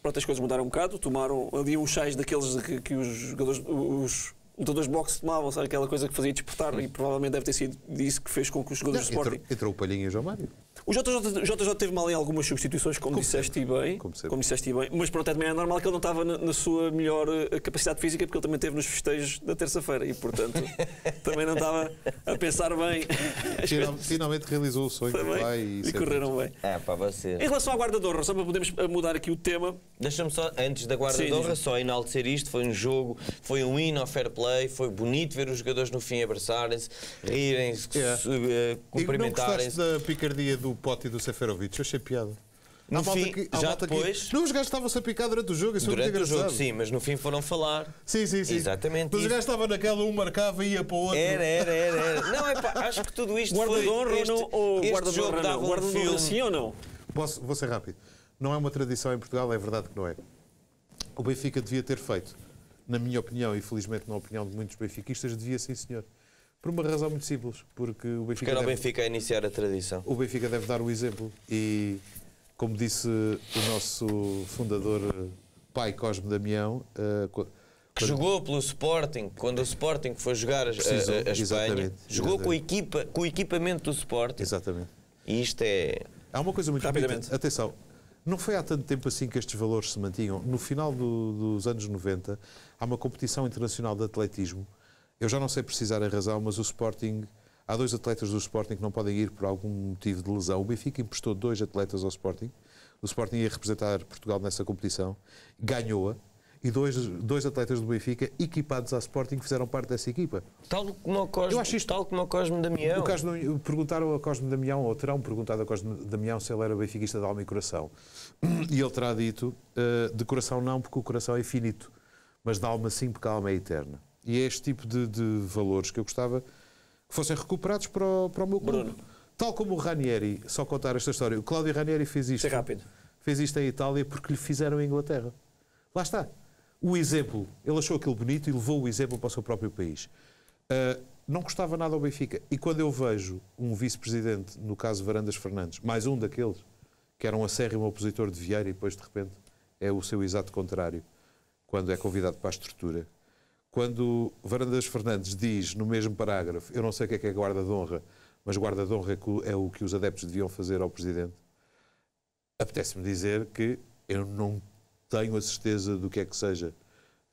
Speaker 1: pronto, as coisas mudaram um bocado, tomaram ali uns chás daqueles que os jogadores, os lutadores de boxe tomavam, sabe? Aquela coisa que fazia despertar e provavelmente deve ter sido isso que fez com que os jogadores de Sporting...
Speaker 3: Entrou o Palhinha e o João Mário.
Speaker 1: O JJ teve mal em algumas substituições, como disseste bem, mas pronto, também é normal que ele não estava na sua melhor capacidade física, porque ele também esteve nos festejos da terça-feira e, portanto, também não estava a pensar bem.
Speaker 3: Finalmente realizou o sonho
Speaker 1: e correram bem.
Speaker 2: Para você.
Speaker 1: Em relação à guarda de honra, só para podermos mudar aqui o tema...
Speaker 2: Deixa-me só, antes da guarda de honra, só enaltecer isto. Foi um jogo, foi um hino ao fair play, foi bonito ver os jogadores no fim abraçarem-se, rirem-se, cumprimentarem-se.
Speaker 3: E não gostaste da picardia do Pote e do Seferovic? Eu achei piada.
Speaker 2: No fim, já depois...
Speaker 3: Não, os gajos estavam-se a picar durante o jogo. Isso
Speaker 2: durante
Speaker 3: foi muito engraçado.
Speaker 2: O jogo, sim, mas no fim foram falar.
Speaker 3: Sim.
Speaker 2: Exatamente.
Speaker 3: Mas os gajos estavam naquela, um marcava e ia para o outro.
Speaker 2: Era. Não, acho que tudo isto
Speaker 1: guarda
Speaker 2: foi...
Speaker 1: de honra ou guarda de honra não? Guarda de honra sim ou não?
Speaker 3: Vou ser rápido. Não é uma tradição em Portugal, é verdade que não é. O Benfica devia ter feito, na minha opinião, e felizmente na opinião de muitos benfiquistas, devia sim, senhor. Por uma razão muito simples, porque o Benfica...
Speaker 2: Porque era o Benfica a iniciar a tradição.
Speaker 3: O Benfica deve dar o exemplo e, como disse o nosso fundador, pai Cosme Damião...
Speaker 2: que jogou pelo Sporting, quando o Sporting foi jogar a Espanha, jogou com o equipamento do Sporting.
Speaker 3: Exatamente.
Speaker 2: E isto é...
Speaker 3: Há uma coisa muito bonita. Atenção, não foi há tanto tempo assim que estes valores se mantinham. No final dos anos 90, há uma competição internacional de atletismo. Eu já não sei precisar a razão, mas o Sporting... Há 2 atletas do Sporting que não podem ir por algum motivo de lesão. O Benfica emprestou 2 atletas ao Sporting. O Sporting ia representar Portugal nessa competição. Ganhou-a. E dois atletas do Benfica, equipados à Sporting, fizeram parte dessa equipa.
Speaker 2: Tal como o Cosme Damião.
Speaker 3: Perguntaram a Cosme Damião, ou terão perguntado a Cosme Damião se ele era benfiquista de alma e coração. E ele terá dito, de coração não, porque o coração é finito, mas de alma sim, porque a alma é eterna. E é este tipo de valores que eu gostava que fossem recuperados para o meu clube.
Speaker 1: Bruno.
Speaker 3: Tal como o Ranieri, só contar esta história, o Cláudio Ranieri fez isto.
Speaker 1: É rápido.
Speaker 3: Fez isto em Itália porque lhe fizeram em Inglaterra. Lá está. O exemplo, ele achou aquilo bonito e levou o exemplo para o seu próprio país. Não gostava nada ao Benfica. E quando eu vejo um vice-presidente, no caso Varandas Fernandes, mais um daqueles, que era um acérrimo opositor de Vieira e depois de repente é o seu exato contrário, quando é convidado para a estrutura. Quando Varandas Fernandes diz no mesmo parágrafo, eu não sei o que é guarda de honra, mas guarda de honra é o que os adeptos deviam fazer ao Presidente, apetece-me dizer que eu não tenho a certeza do que é que seja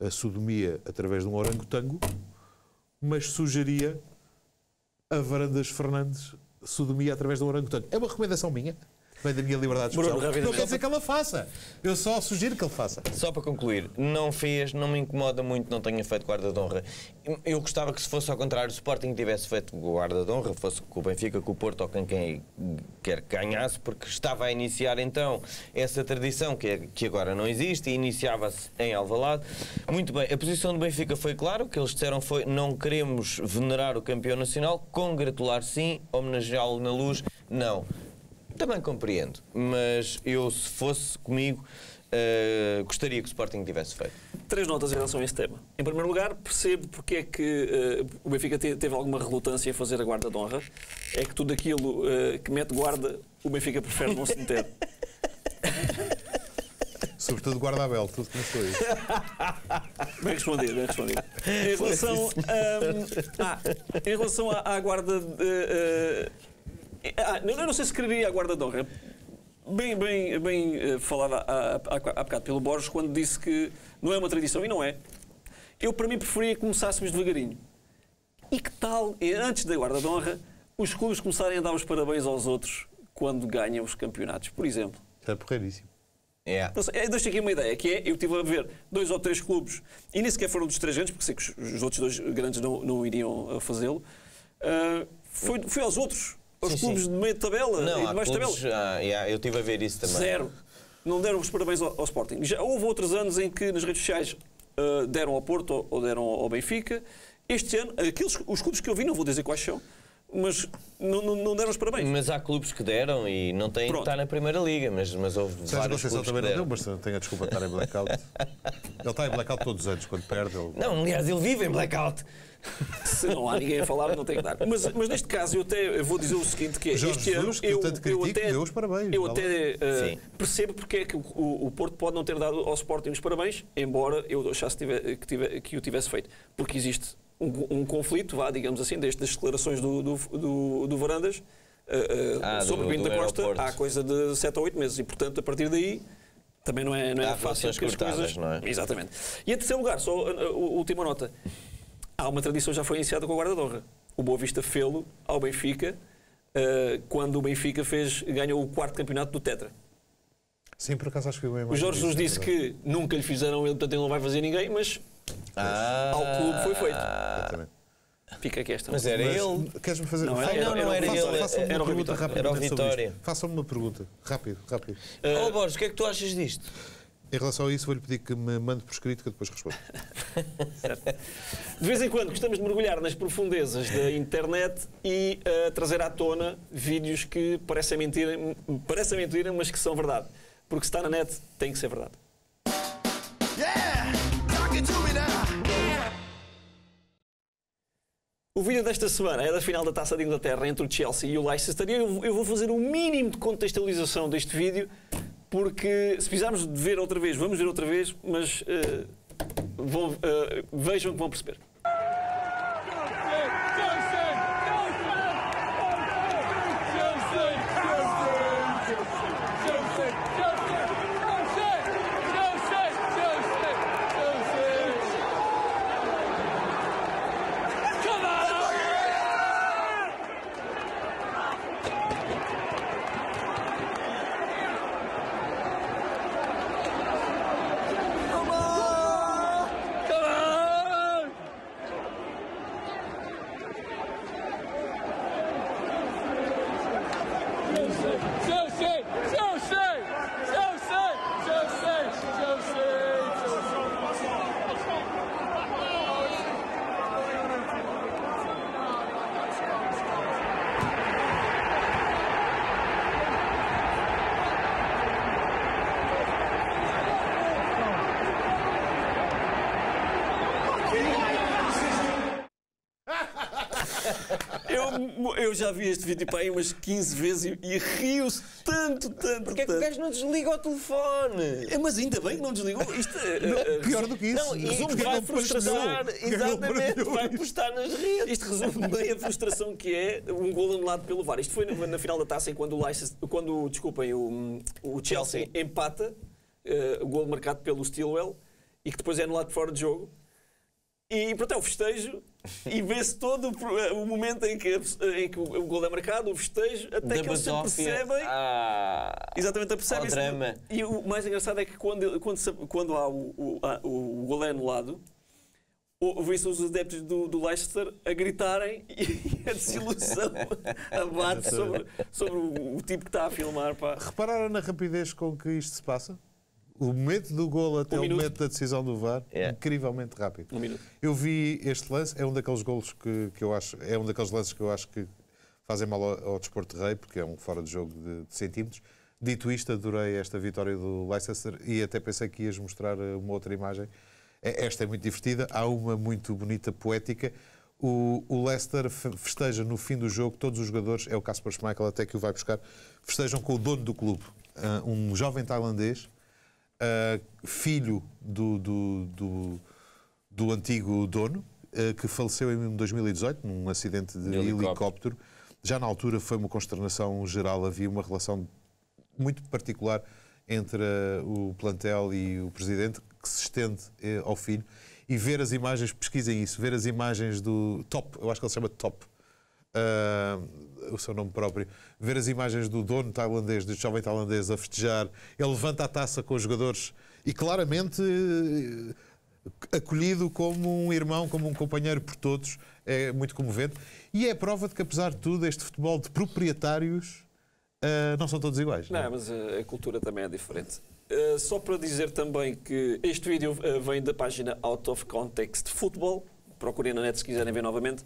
Speaker 3: a sodomia através de um orangotango, mas sugeria a Varandas Fernandes sodomia através de um orangotango. É uma recomendação minha, vem da minha liberdade de expressão. Não quer dizer que ela faça. Eu só sugiro que ele faça.
Speaker 2: Só para concluir, não me incomoda muito não tenha feito guarda de honra. Eu gostava que se fosse ao contrário, o Sporting tivesse feito guarda de honra, fosse com o Benfica, com o Porto ou com quem quer que ganhasse, porque estava a iniciar então essa tradição que agora não existe e iniciava-se em Alvalade. Muito bem, a posição do Benfica foi clara, o que eles disseram foi não queremos venerar o campeão nacional, congratular sim, homenageá-lo na luz, não. Também compreendo, mas eu, se fosse comigo, gostaria que o Sporting tivesse feito.
Speaker 1: 3 notas em relação a esse tema. Em primeiro lugar, percebo porque é que o Benfica teve alguma relutância em fazer a guarda de honra. É que tudo aquilo que mete guarda, o Benfica prefere não se meter.
Speaker 3: Sobretudo guarda-abel, tudo começou isso.
Speaker 1: Bem respondido, bem respondido. Em relação à guarda... eu não sei se quereria a guarda de honra. Bem falado há bocado pelo Borges, quando disse que não é uma tradição, e não é. Eu, para mim, preferia que começássemos devagarinho. E que tal, antes da guarda de honra, os clubes começarem a dar os parabéns aos outros quando ganham os campeonatos, por exemplo?
Speaker 3: É porreiríssimo.
Speaker 1: Não sei, deixo aqui uma ideia, que é, eu estive a ver 2 ou 3 clubes, e nem sequer foram dos 3 grandes, porque sei que os outros 2 grandes não iriam fazê-lo, fui aos outros, aos clubes de meio de tabela e de baixo de tabela.
Speaker 2: Eu estive a ver isso também.
Speaker 1: 0. Não deram os parabéns ao Sporting. Já houve outros anos em que nas redes sociais deram ao Porto ou deram ao Benfica. Este ano, os clubes que eu vi, não vou dizer quais são, mas não deram os parabéns.
Speaker 2: Mas há clubes que deram e não têm que estar na Primeira Liga, mas houve vários clubes
Speaker 3: também
Speaker 2: que
Speaker 3: não
Speaker 2: deram.
Speaker 3: deu, mas tenho a desculpa de estar em blackout. Ele está em blackout todos os anos, quando perde.
Speaker 2: Não, aliás, ele vive em blackout.
Speaker 1: Se não há ninguém a falar, não tem que dar. Mas neste caso, eu vou dizer o seguinte, que é,
Speaker 3: Jorge
Speaker 1: este ano,
Speaker 3: Jesus, que tanto critico, deu os parabéns.
Speaker 1: Eu até percebo porque é que o Porto pode não ter dado ao Sporting os parabéns, embora eu achasse que o tivesse feito. Porque existe um conflito, digamos assim, destas declarações do Varandas sobre o Pinto da Costa há coisa de 7 ou 8 meses. E, portanto, a partir daí, também não é fácil que as coisas...
Speaker 2: Não é?
Speaker 1: Exatamente. E em terceiro lugar, só a última nota. Há uma tradição já foi iniciada com a guarda de honra. O Boa Vista fê-lo ao Benfica, quando o Benfica ganhou o 4º campeonato do Tetra.
Speaker 3: Sim, por acaso acho que foi bem.
Speaker 1: O Jorge Jesus disse que nunca lhe fizeram, portanto ele não vai fazer ninguém, mas ao clube foi feito.
Speaker 3: Exatamente.
Speaker 1: Fica aqui esta.
Speaker 2: Mas era ele.
Speaker 3: Queres-me fazer?
Speaker 1: Não era ele.
Speaker 3: Faça-me
Speaker 1: Era
Speaker 3: uma
Speaker 1: o
Speaker 3: pergunta
Speaker 1: Vitória.
Speaker 3: rápida.
Speaker 2: Era o Vitória.
Speaker 3: Faça-me uma pergunta. Rápido.
Speaker 2: Borges, o que é que tu achas disto?
Speaker 3: Em relação a isso, vou-lhe pedir que me mande por escrito que eu depois respondo.
Speaker 1: De vez em quando gostamos de mergulhar nas profundezas da internet e trazer à tona vídeos que parecem mentira, mas que são verdade. Porque se está na net, tem que ser verdade. O vídeo desta semana é da final da Taça de Inglaterra entre o Chelsea e o Leicester. Eu vou fazer o mínimo de contextualização deste vídeo, porque se precisarmos de ver outra vez, vamos ver outra vez, mas vejam que vão perceber. Eu já vi este vídeo para aí umas 15 vezes e rio-se tanto.
Speaker 2: Porquê é que o gajo não desliga o telefone?
Speaker 1: Mas ainda bem que não desligou. Isto,
Speaker 3: Pior do que isso.
Speaker 2: Não, isto vai frustrar. Exatamente, vai postar nas redes.
Speaker 1: Isto resume bem a frustração que é um gol anulado pelo VAR. Isto foi na final da Taça, quando o Chelsea empata, o gol marcado pelo Stillwell, e que depois é anulado de fora de jogo. E pronto, é o festejo, e vê-se todo o momento em que o gol é marcado, o festejo, até que eles se percebem. Exatamente, percebem isso.
Speaker 2: Drama.
Speaker 1: E o mais engraçado é que quando há o gol é anulado, ouvem-se os adeptos do Leicester a gritarem e a desilusão abate sobre o tipo que está a filmar. Pá.
Speaker 3: Repararam na rapidez com que isto se passa? O momento do golo até o momento da decisão do VAR, incrivelmente rápido. Eu vi este lance, é um daqueles golos que eu acho, é um daqueles lances que eu acho que fazem mal ao desporto de rei, porque é um fora de jogo de centímetros. Dito isto, adorei esta vitória do Leicester e até pensei que ias mostrar uma outra imagem. Esta é muito divertida, há uma muito bonita, poética. O Leicester festeja no fim do jogo, todos os jogadores, é o Kasper Schmeichel até que o vai buscar, festejam com o dono do clube, um jovem tailandês, filho do antigo dono, que faleceu em 2018 num acidente de helicóptero. Já na altura foi uma consternação geral, havia uma relação muito particular entre o plantel e o presidente, que se estende ao filho. e ver as imagens, pesquisem isso, ver as imagens do Top, eu acho que ele se chama Top, o seu nome próprio, ver as imagens do dono tailandês, deste jovem tailandês a festejar, ele levanta a taça com os jogadores e claramente acolhido como um irmão, como um companheiro por todos, é muito comovente. E é a prova de que, apesar de tudo, este futebol de proprietários não são todos iguais.
Speaker 1: Não, mas a cultura também é diferente. Só para dizer também que este vídeo vem da página Out of Context Football. Procurem na net se quiserem ver novamente.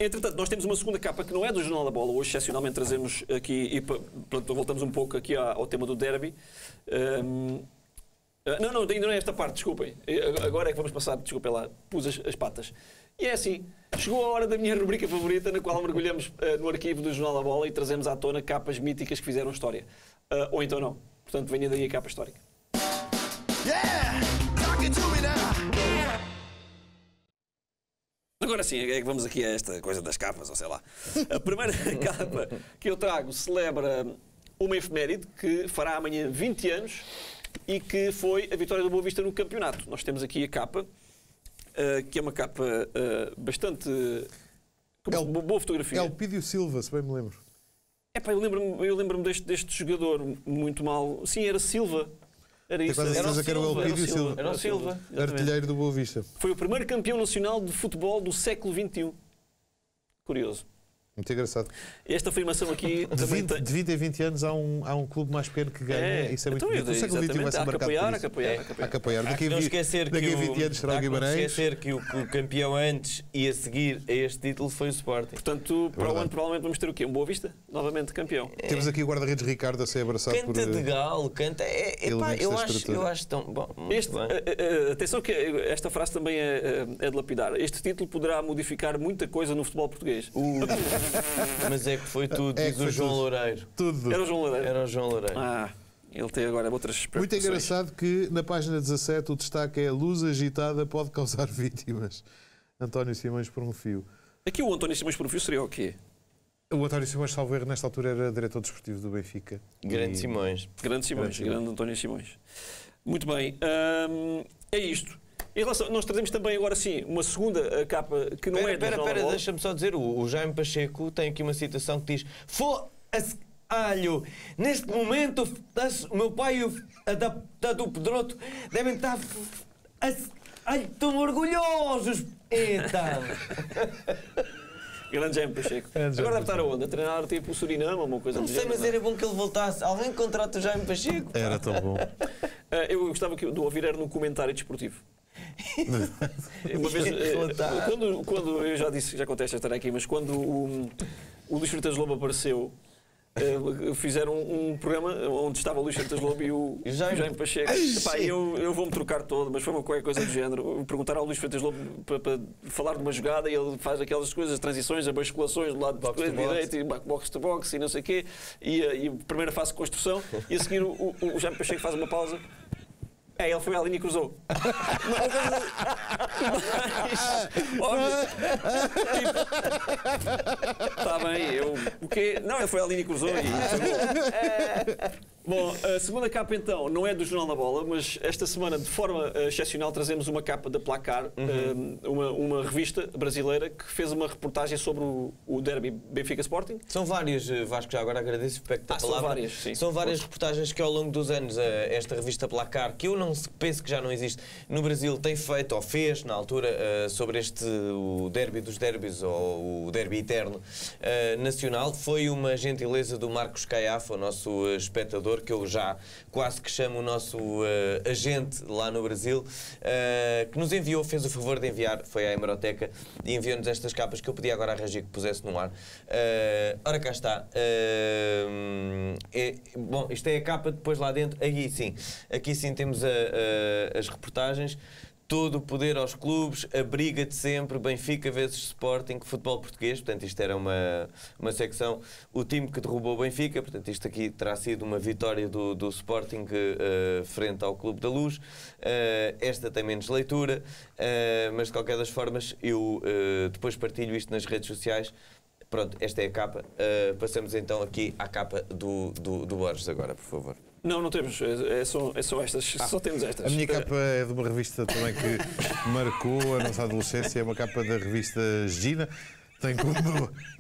Speaker 1: Entretanto, nós temos uma segunda capa que não é do Jornal da Bola. Hoje, excepcionalmente, trazemos aqui, e pronto, voltamos um pouco aqui ao tema do derby. Não, ainda não é esta parte, desculpem. Agora é que vamos passar, desculpem lá, pus as patas. E é assim, chegou a hora da minha rubrica favorita, na qual mergulhamos no arquivo do Jornal da Bola e trazemos à tona capas míticas que fizeram história. Ou então não. Portanto, venha daí a capa histórica. Agora sim, é que vamos aqui a esta coisa das capas, ou sei lá. A primeira capa que eu trago celebra uma efeméride que fará amanhã 20 anos e que foi a vitória do Boa Vista no campeonato. Nós temos aqui a capa, que é uma capa bastante... boa fotografia.
Speaker 3: Elpidio Silva, se bem me lembro.
Speaker 1: Epá, eu lembro-me deste jogador muito mal. Sim, era Silva. Era isso.
Speaker 3: Era o Elpidio Silva.
Speaker 1: Era o Silva.
Speaker 3: Artilheiro do Boa Vista.
Speaker 1: Foi o primeiro campeão nacional de futebol do século XXI. Curioso.
Speaker 3: Muito engraçado.
Speaker 1: Esta afirmação aqui...
Speaker 3: De 20 a 20 anos há um clube mais pequeno que ganha. Isso é muito bonito. O século XXI vai ser marcado por isso. Há que apoiar. Daqui a 20 anos será o Guimarães.
Speaker 2: Não esquecer que o campeão antes e a seguir a este título foi o Sporting.
Speaker 1: Portanto, para o ano provavelmente vamos ter o quê? Um Boa Vista? Novamente campeão.
Speaker 3: Temos aqui o guarda-redes Ricardo a ser abraçado por...
Speaker 2: Canta de galo, canta... Eu acho tão... Bom,
Speaker 1: atenção que esta frase também é de lapidar. Este título poderá modificar muita coisa no futebol português.
Speaker 2: Mas é que foi tudo, diz o João Loureiro.
Speaker 3: Tudo.
Speaker 1: Era o João Loureiro?
Speaker 2: Era o João Loureiro.
Speaker 1: Ele tem agora outras preocupações.
Speaker 3: Muito engraçado que na página 17 o destaque é: luz agitada pode causar vítimas. António Simões por um fio.
Speaker 1: Aqui o António Simões por um fio seria o quê?
Speaker 3: O António Simões, salvo erro, nesta altura era diretor desportivo do Benfica.
Speaker 2: Grande Simões.
Speaker 1: Grande António Simões. Muito bem. É isto. Em relação, nós trazemos também agora sim uma segunda capa que não é do Jornal da Bola.
Speaker 2: Deixa-me só dizer, o Jaime Pacheco tem aqui uma citação que diz: Alho, neste momento o meu pai e o Pedroto devem estar tão orgulhosos. Eita!
Speaker 1: Grande Jaime Pacheco. Agora deve estar aonde? A treinar tipo o Suriname ou uma coisa
Speaker 2: assim? Não sei, mas era bom que ele voltasse. Alguém contrata o Jaime Pacheco?
Speaker 3: Era tão bom.
Speaker 1: Eu gostava de ouvir era no comentário desportivo. Uma vez, quando eu já disse, já contei esta história aqui, mas quando o Luís Freitas Lobo apareceu, fizeram um programa onde estava o Luís Freitas Lobo e o Jaime Pacheco. Epá, eu vou-me trocar todo, mas foi uma qualquer coisa do género. Perguntaram ao Luís Freitas Lobo para falar de uma jogada e ele faz aquelas coisas, as transições, as basculações do lado de direito e box to box e não sei o quê. E a primeira fase de construção e a seguir o Jaime Pacheco faz uma pausa. Ele foi à linha e cruzou. Está bem, o quê? Não, ele foi à linha e cruzou e... Bom, a segunda capa então não é do Jornal da Bola, mas esta semana, de forma excepcional, trazemos uma capa da Placar, uma revista brasileira que fez uma reportagem sobre o derby Benfica Sporting.
Speaker 2: São várias, Vasco, já agora agradeço o pecto da palavra.
Speaker 1: São várias, sim.
Speaker 2: São várias reportagens que ao longo dos anos esta revista Placar, que eu não penso que já não existe no Brasil, tem feito, ou fez na altura, sobre o derby dos derbys, ou o derby eterno nacional. Foi uma gentileza do Marcos Caiafa, o nosso espectador, que eu já quase que chamo o nosso agente lá no Brasil, que nos enviou, fez o favor de enviar, foi à Hemeroteca e enviou-nos estas capas que eu pedi agora a Regi que pusesse no ar. Ora, cá está. Bom, isto é a capa, depois lá dentro, aqui sim temos as reportagens. Todo o poder aos clubes, a briga de sempre, Benfica vezes Sporting, futebol português, portanto isto era uma secção, o time que derrubou o Benfica, portanto isto aqui terá sido uma vitória do Sporting frente ao Clube da Luz. Esta tem menos leitura, mas de qualquer das formas eu depois partilho isto nas redes sociais. Pronto, esta é a capa. Passamos então aqui à capa do Borges agora, por favor.
Speaker 1: Não temos. É só estas. Só temos estas.
Speaker 3: A minha capa é de uma revista também que marcou a nossa adolescência. É uma capa da revista Gina.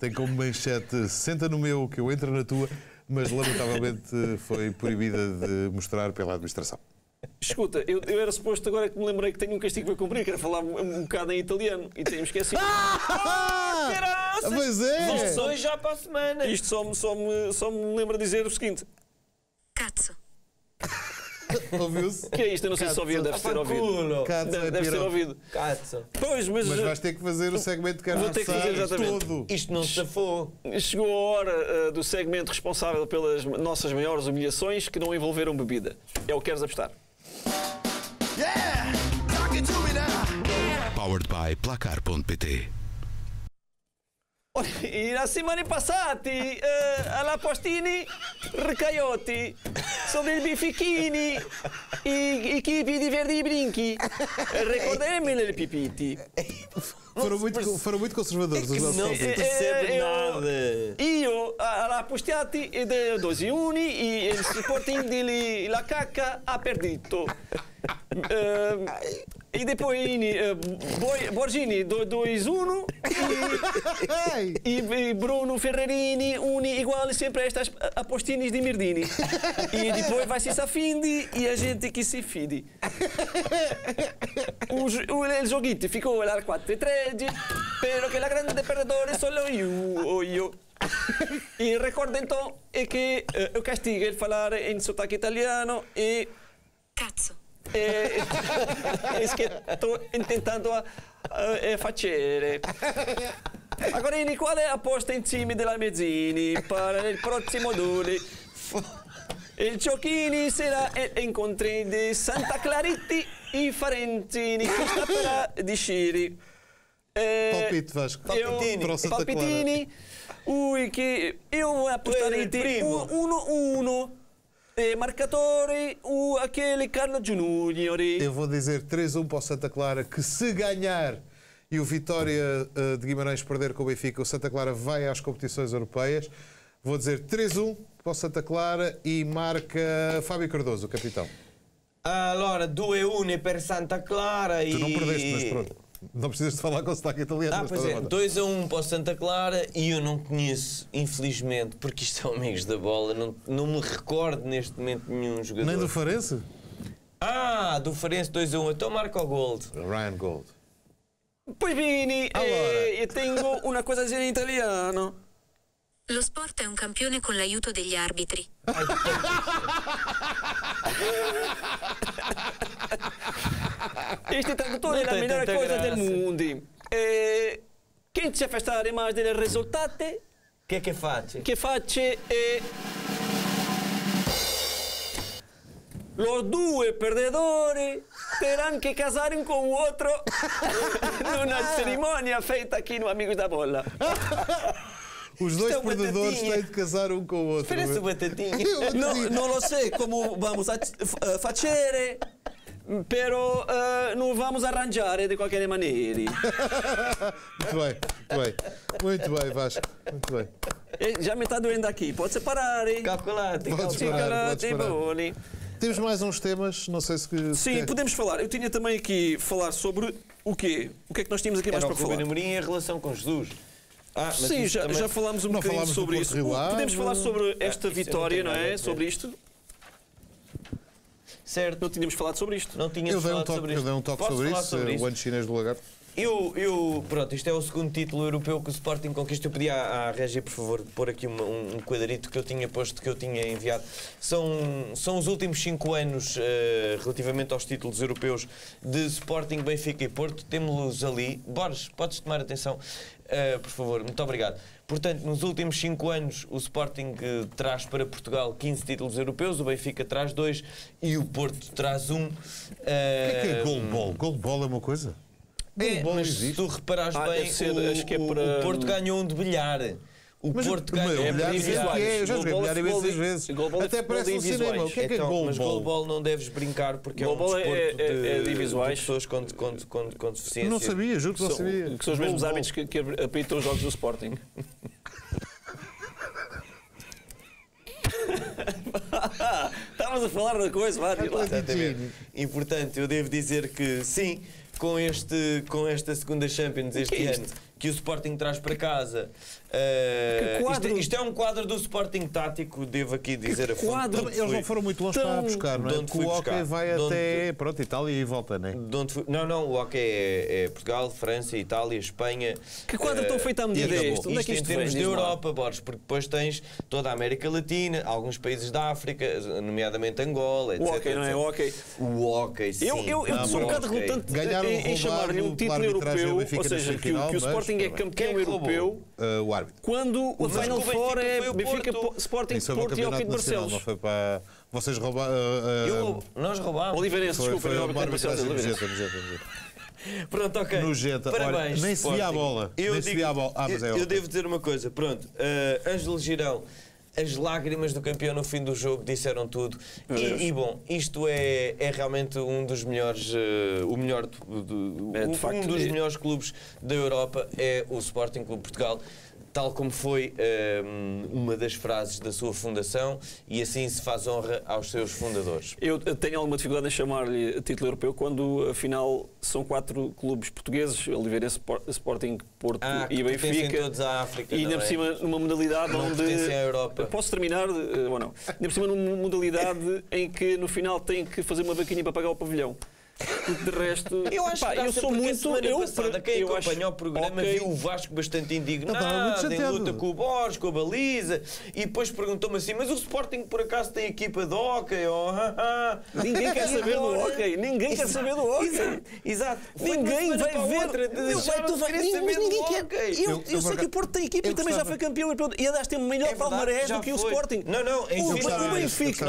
Speaker 3: Tem como manchete "Senta no meu que eu entro na tua", mas lamentavelmente foi proibida de mostrar pela administração.
Speaker 1: Escuta, eu era suposto agora que me lembrei que tenho um castigo para cumprir, que era falar um bocado em italiano e tenho esquecido.
Speaker 2: Caraças!
Speaker 3: Pois é!
Speaker 2: Instruções já para a semana.
Speaker 1: Isto só me lembra dizer o seguinte.
Speaker 5: Cazzo.
Speaker 3: Ouviu-se?
Speaker 1: Que é isto? Eu não sei se ouviu, deve ter ouvido.
Speaker 2: Culo.
Speaker 3: Cazzo é
Speaker 1: Deve ter
Speaker 3: piroca.
Speaker 1: ouvido.
Speaker 2: Cazzo.
Speaker 1: Pois, mas
Speaker 3: Mas vais ter que fazer o segmento que
Speaker 1: Vou ter que fazer, exatamente.
Speaker 3: todo.
Speaker 2: Isto não se safou.
Speaker 1: chegou a hora do segmento responsável pelas nossas maiores humilhações que não envolveram bebida. É o que queres apostar.
Speaker 6: Powered by Placar.pt.
Speaker 1: E na settimana passati alla Postini Ricaiotti sobre il Bifichini i kipi di Verdi Brinchi ricorderemo le pipiti.
Speaker 3: Foram muito conservadores os nossos
Speaker 2: Não se
Speaker 3: convidados.
Speaker 2: percebe nada.
Speaker 1: Io alla Postati e 2-1 e il Sporting di La Cacca ha perdito. E depois Borgini 2-1 e Bruno Ferrerini igual sempre a estas apostinis di Mirdini. E depois vai se Safindi e a gente que se fide. Il joguito ficou alla 4-3, però che la grande perdedore solo io. E il ricordo então é que o castigo é falar em sotaque italiano e
Speaker 5: Cazzo.
Speaker 1: è che sto tentando a fare. Agora, qual è la posta insieme della Mezzini per il prossimo dole? Il giochini sarà incontri di Santa Claritti e Farentini che sta per disciri.
Speaker 3: Palpite, Vasco. Para o Santa Clara.
Speaker 1: Palpitini. Che io voglio appostare 1-1. Marcatore aquele Carlos Junior.
Speaker 3: Eu vou dizer 3-1 para o Santa Clara, que se ganhar e o Vitória de Guimarães perder com o Benfica, o Santa Clara vai às competições europeias. Vou dizer 3-1 para o Santa Clara e marca Fábio Cardoso, o capitão.
Speaker 2: Allora, 2-1 per Santa Clara e...
Speaker 3: Tu não perdeste, mas pronto. Não precisas de falar com o sotaque italiano. mas
Speaker 2: Pois
Speaker 3: está
Speaker 2: é,
Speaker 3: bem.
Speaker 2: 2-1 para o Santa Clara e eu não conheço, infelizmente, porque isto é Amigos da Bola, não me recordo neste momento nenhum jogador.
Speaker 3: Nem do Farense?
Speaker 2: Do Farense 2-1, então marca o Gold.
Speaker 3: Ryan Gold.
Speaker 1: Poi Vini,
Speaker 3: Allora.
Speaker 1: e tengo una cosa da dire in italiano.
Speaker 5: Lo sport è un campione con l'aiuto degli arbitri.
Speaker 1: Este traduttore è la
Speaker 2: Non
Speaker 1: migliore
Speaker 2: tanta
Speaker 1: cosa del
Speaker 2: graça.
Speaker 1: mondo. Chi ci fa stare mai delle risultati?
Speaker 2: Che faccio?
Speaker 1: Che faccio è... Los due perdedori terranno che casare un con l'altro in una cerimonia feita aqui no Amigos da Bola.
Speaker 3: Os dois
Speaker 2: é uma
Speaker 3: perdedores
Speaker 2: batatinha.
Speaker 3: têm de casar um com o outro.
Speaker 2: Parece batatinha.
Speaker 1: Non lo so come vamos a fare, però non vamos a arrangiare di qualche maniera.
Speaker 3: Muito bem, Vasco. Muito bem.
Speaker 1: Já me está doendo aqui, pode separare.
Speaker 2: Calculate.
Speaker 3: Podes parar, podes parar.
Speaker 1: Boni.
Speaker 3: Temos mais uns temas, não sei se...
Speaker 1: Sim, podemos falar. Eu tinha também aqui falar sobre o quê? O que é que nós tínhamos aqui mais
Speaker 2: Era o
Speaker 1: para
Speaker 2: Ruben
Speaker 1: falar?
Speaker 2: Amorim em relação com Jesus. Mas
Speaker 1: Sim,
Speaker 2: isso também-
Speaker 1: já falámos um
Speaker 3: Não
Speaker 1: bocadinho
Speaker 3: falámos do
Speaker 1: sobre
Speaker 3: Porto
Speaker 1: isso.
Speaker 3: Rio Ave.
Speaker 1: Podemos falar sobre esta
Speaker 2: isso
Speaker 1: vitória,
Speaker 2: não
Speaker 1: não
Speaker 2: tem nada a
Speaker 1: é?
Speaker 2: ver.
Speaker 1: Sobre isto?
Speaker 2: Certo.
Speaker 1: Não tínhamos falado sobre isto.
Speaker 2: Não tínhamos
Speaker 3: Eu dei um
Speaker 2: falado
Speaker 3: toque,
Speaker 2: sobre
Speaker 3: eu
Speaker 2: isto.
Speaker 3: dei um toque
Speaker 2: Posso
Speaker 3: sobre
Speaker 2: falar
Speaker 3: isso,
Speaker 2: sobre
Speaker 3: o ano chinês do lagarto.
Speaker 2: Pronto, isto é o segundo título europeu que o Sporting conquista. Eu pedi à Régia, por favor, pôr aqui um quadrito que eu tinha posto, que eu tinha enviado. São os últimos 5 anos relativamente aos títulos europeus de Sporting, Benfica e Porto. Temos-los ali. Borges, podes tomar atenção, por favor. Muito obrigado. Portanto, nos últimos 5 anos, o Sporting traz para Portugal 15 títulos europeus, o Benfica traz 2 e o Porto traz 1.
Speaker 3: O que é goalball? Goalball é uma coisa? Goalball
Speaker 2: Mas se
Speaker 3: existe.
Speaker 2: tu reparares bem,
Speaker 1: deve ser, acho que é para-
Speaker 2: o Porto ganhou um de bilhar. O
Speaker 3: Mas
Speaker 2: Porto
Speaker 3: meu,
Speaker 2: ganhou um de
Speaker 3: bilhar
Speaker 1: para
Speaker 3: existe
Speaker 2: bilhar.
Speaker 3: que é, eu já joguei
Speaker 1: Goalball é
Speaker 3: bilhar imensas
Speaker 1: futebol
Speaker 3: vezes.
Speaker 1: goalball é
Speaker 3: Até
Speaker 1: futebol
Speaker 3: parece um
Speaker 1: de
Speaker 3: cinema. O que é
Speaker 2: Então, mas
Speaker 3: goalball?
Speaker 2: goalball não deves brincar porque
Speaker 1: Goalball
Speaker 2: é um desporto
Speaker 1: é
Speaker 2: de
Speaker 1: visuais.
Speaker 2: pessoas com deficiência.
Speaker 3: Não sabia, juro que não sabia.
Speaker 1: Que são os mesmos
Speaker 3: Goalball.
Speaker 1: árbitros que apitam os jogos do Sporting. Está Estavas a falar da coisa, vá, diz lá.
Speaker 2: Exatamente. E portanto, eu devo dizer que sim, com esta segunda Champions este ano, que o Sporting traz para casa. Isto é um quadro do Sporting tático, devo aqui dizer a fonte.
Speaker 3: Eles não foram muito longe para buscar, não é? Porque o hockey vai até Itália e volta, não é?
Speaker 2: Não, o hockey é Portugal, França, Itália, Espanha.
Speaker 1: Que quadro tão feito à medida é este? Onde é que
Speaker 2: isto
Speaker 1: isto
Speaker 2: em termos
Speaker 1: vem?
Speaker 2: de Europa, Borges, porque depois tens toda a América Latina, alguns países da África, nomeadamente Angola, etc.
Speaker 1: O hockey, não é? O hockey.
Speaker 2: O hockey, sim.
Speaker 1: Eu sou um bocado relutante em chamar-lhe um título europeu, ou seja, que o Sporting é campeão europeu.
Speaker 3: O árbitro.
Speaker 1: Quando o Final Four é Benfica, Sporting, Porto e Hockey de Barcelos.
Speaker 3: Não foi para... Vocês roubaram...
Speaker 2: Nós roubámos.
Speaker 1: Oliveirense, desculpa, não é Hockey de Barcelos.
Speaker 2: Pronto, ok.
Speaker 3: Nojenta.
Speaker 2: Parabéns,
Speaker 3: nem se via a bola.
Speaker 2: Eu devo dizer uma coisa. Pronto, Ângelo Girão, as lágrimas do campeão no fim do jogo disseram tudo. E bom, isto é realmente um dos melhores, um dos melhores clubes da Europa é o Sporting Clube Portugal. Tal como foi uma das frases da sua fundação, e assim se faz honra aos seus fundadores.
Speaker 1: Eu tenho alguma dificuldade em chamar-lhe título europeu quando, afinal, são 4 clubes portugueses, Oliveirense, Sporting, Porto e Benfica.
Speaker 2: Todos à África,
Speaker 1: e ainda por cima numa modalidade
Speaker 2: não
Speaker 1: onde...
Speaker 2: à Europa.
Speaker 1: Posso terminar ou não? Ainda por cima numa modalidade em que no final tem que fazer uma vaquinha para pagar o pavilhão. De resto,
Speaker 2: eu acho que
Speaker 1: eu sou muito.
Speaker 2: Quem acompanhou o programa viu o Vasco bastante indignado, em luta com o Borges, com a baliza, e depois perguntou-me assim: mas o Sporting por acaso tem equipa de hóquei?
Speaker 1: Ninguém quer saber do hóquei. Ninguém quer saber do hóquei.
Speaker 2: Exato.
Speaker 1: Ninguém vai ver. Ninguém quer. Eu sei que o Porto tem equipa e também já foi campeão europeu. E aliás tem melhor palmarés do que o Sporting.
Speaker 2: O Benfica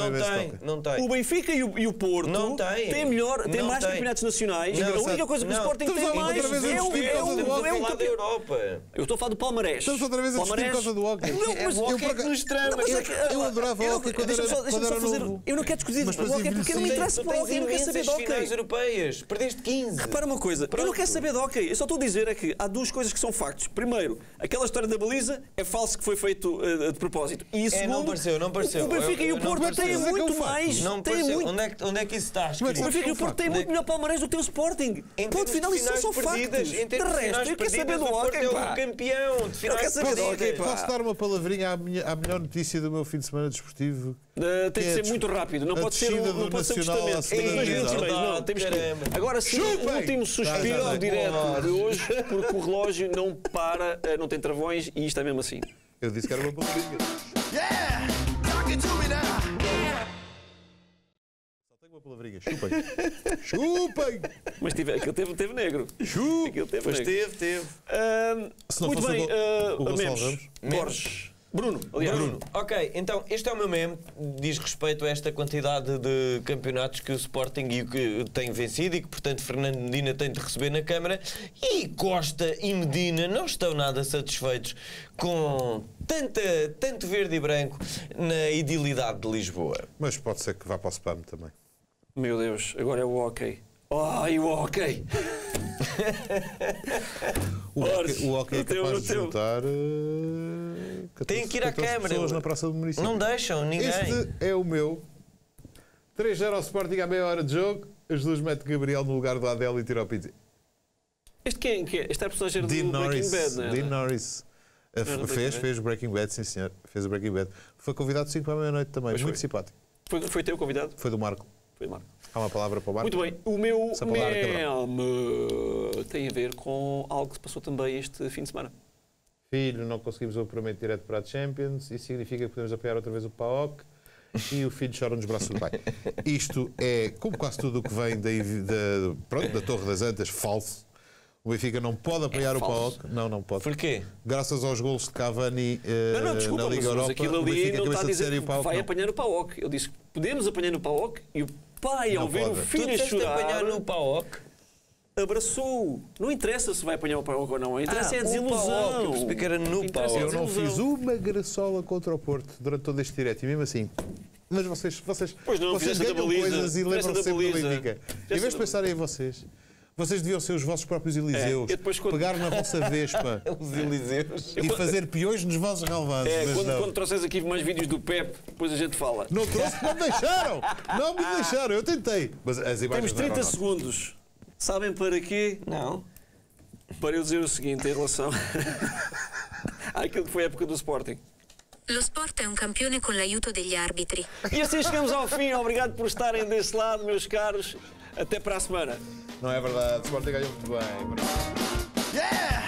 Speaker 2: não tem.
Speaker 1: O Benfica e o Porto têm melhor, têm mais campeonatos nacionais. A única coisa que o Sporting tem mais é o
Speaker 2: da Europa.
Speaker 1: Eu estou a falar do palmarés.
Speaker 3: Estamos outra vez a discutir por causa do hockey.
Speaker 2: O hockey é que nos trama.
Speaker 3: Eu adorava o hockey quando era novo.
Speaker 1: Eu não quero discutir o hockey porque não me interessa para o hockey. Eu não quero saber de hockey.
Speaker 2: Finais europeias. Perdeste 15.
Speaker 1: Repara uma coisa. Eu não quero saber de hockey. Eu só estou a dizer é que há duas coisas que são factos. Primeiro, aquela história da baliza é falso que foi feito de propósito. E segundo,
Speaker 2: não pareceu.
Speaker 1: O Benfica e o Porto têm muito mais.
Speaker 2: Onde é que isso está?
Speaker 1: O Benfica e o Porto têm muito melhor palmarés do que o Sporting. Ponto final, isso são só factos. De resto, eu quero saber do hockey, pá.
Speaker 2: Campeão de finais
Speaker 1: perdidas.
Speaker 3: Posso dar uma palavrinha à melhor notícia do meu fim de semana desportivo?
Speaker 1: Tem que ser muito rápido, não pode ser um ajustamento. Agora sim, o último suspiro direto de hoje, porque o relógio não para, não tem travões e isto é mesmo assim.
Speaker 3: Eu disse que era uma palavrinha. Uma palavrinha, chupem!
Speaker 1: Mas aquilo teve negro.
Speaker 2: Teve.
Speaker 1: Muito bem, Borges. Bruno.
Speaker 2: Ok, então este é o meu meme, diz respeito a esta quantidade de campeonatos que o Sporting e que tem vencido e que, portanto, Fernando Medina tem de receber na Câmara, e Costa e Medina não estão nada satisfeitos com tanto verde e branco na idilidade de Lisboa.
Speaker 3: Mas pode ser que vá para o spam também.
Speaker 1: Meu Deus, agora é o hockey. Ai, o hockey!
Speaker 3: O hockey é capaz de juntar
Speaker 2: tem que ir à Câmara.
Speaker 3: Pessoas na Praça do Município.
Speaker 2: Não deixam ninguém.
Speaker 3: Este é o meu. 3-0 ao Sporting à meia hora de jogo. As duas mete Gabriel no lugar do Adel e tira o Pizzi.
Speaker 1: Este quem é? Este é a personagem do Breaking Bad, não é?
Speaker 3: Dean Norris. Fez Breaking Bad, sim senhor. Fez o Breaking Bad. Foi convidado 5 para a meia-noite também. Muito simpático.
Speaker 1: Foi teu convidado?
Speaker 3: Foi do Marco. Há uma palavra para o Marco?
Speaker 1: Muito bem. O meu meme tem a ver com algo que se passou também este fim de semana.
Speaker 3: Filho, não conseguimos o apuramento direto para a Champions. Isso significa que podemos apoiar outra vez o PAOK. E o filho chora nos braços do pai. Isto é, como quase tudo o que vem da Torre das Antas, falso. O Benfica não pode apoiar o PAOK. Não pode.
Speaker 2: Porquê?
Speaker 3: Graças aos golos de Cavani na Liga Europa,
Speaker 1: aquilo ali
Speaker 3: o Benfica
Speaker 1: não está a dizer
Speaker 3: que
Speaker 1: vai apanhar o PAOK. Eu disse que podemos apanhar no PAOK e o pai, ao ver o filho a chorar,
Speaker 2: apanhar no PAOK,
Speaker 1: abraçou-o. Não interessa se vai apanhar o PAOK ou não. Interessa é a desilusão.
Speaker 2: Eu percebi que era no PAOK.
Speaker 3: Eu não fiz uma graçola contra o Porto durante todo este direto. E mesmo assim... Mas vocês
Speaker 1: ganham
Speaker 3: coisas e lembram-se sempre do Benfica. Em vez de pensarem em vocês Vocês deviam ser os vossos próprios Eliseus.
Speaker 1: É, e depois quando-
Speaker 3: Pegar na vossa Vespa
Speaker 2: Os Eliseus.
Speaker 3: e fazer peões nos vossos relevantes.
Speaker 1: É,
Speaker 3: mas
Speaker 1: quando
Speaker 3: não.
Speaker 1: trouxeres aqui mais vídeos do Pep, depois a gente fala.
Speaker 3: Não trouxe, não me deixaram! Não me deixaram, eu tentei. Mas as imagens
Speaker 1: Temos 30
Speaker 3: não eram
Speaker 1: segundos. Sabem para quê?
Speaker 2: Não.
Speaker 1: Para eu dizer o seguinte em relação àquilo que foi a época do Sporting.
Speaker 5: Lo sport è un campione con l'aiuto degli arbitri.
Speaker 1: E assim chegamos ao fim. Obrigado por estarem desse lado, meus caros. Até para a semana.
Speaker 3: Não é verdade, o Sporting ganhou muito bem.
Speaker 7: Yeah!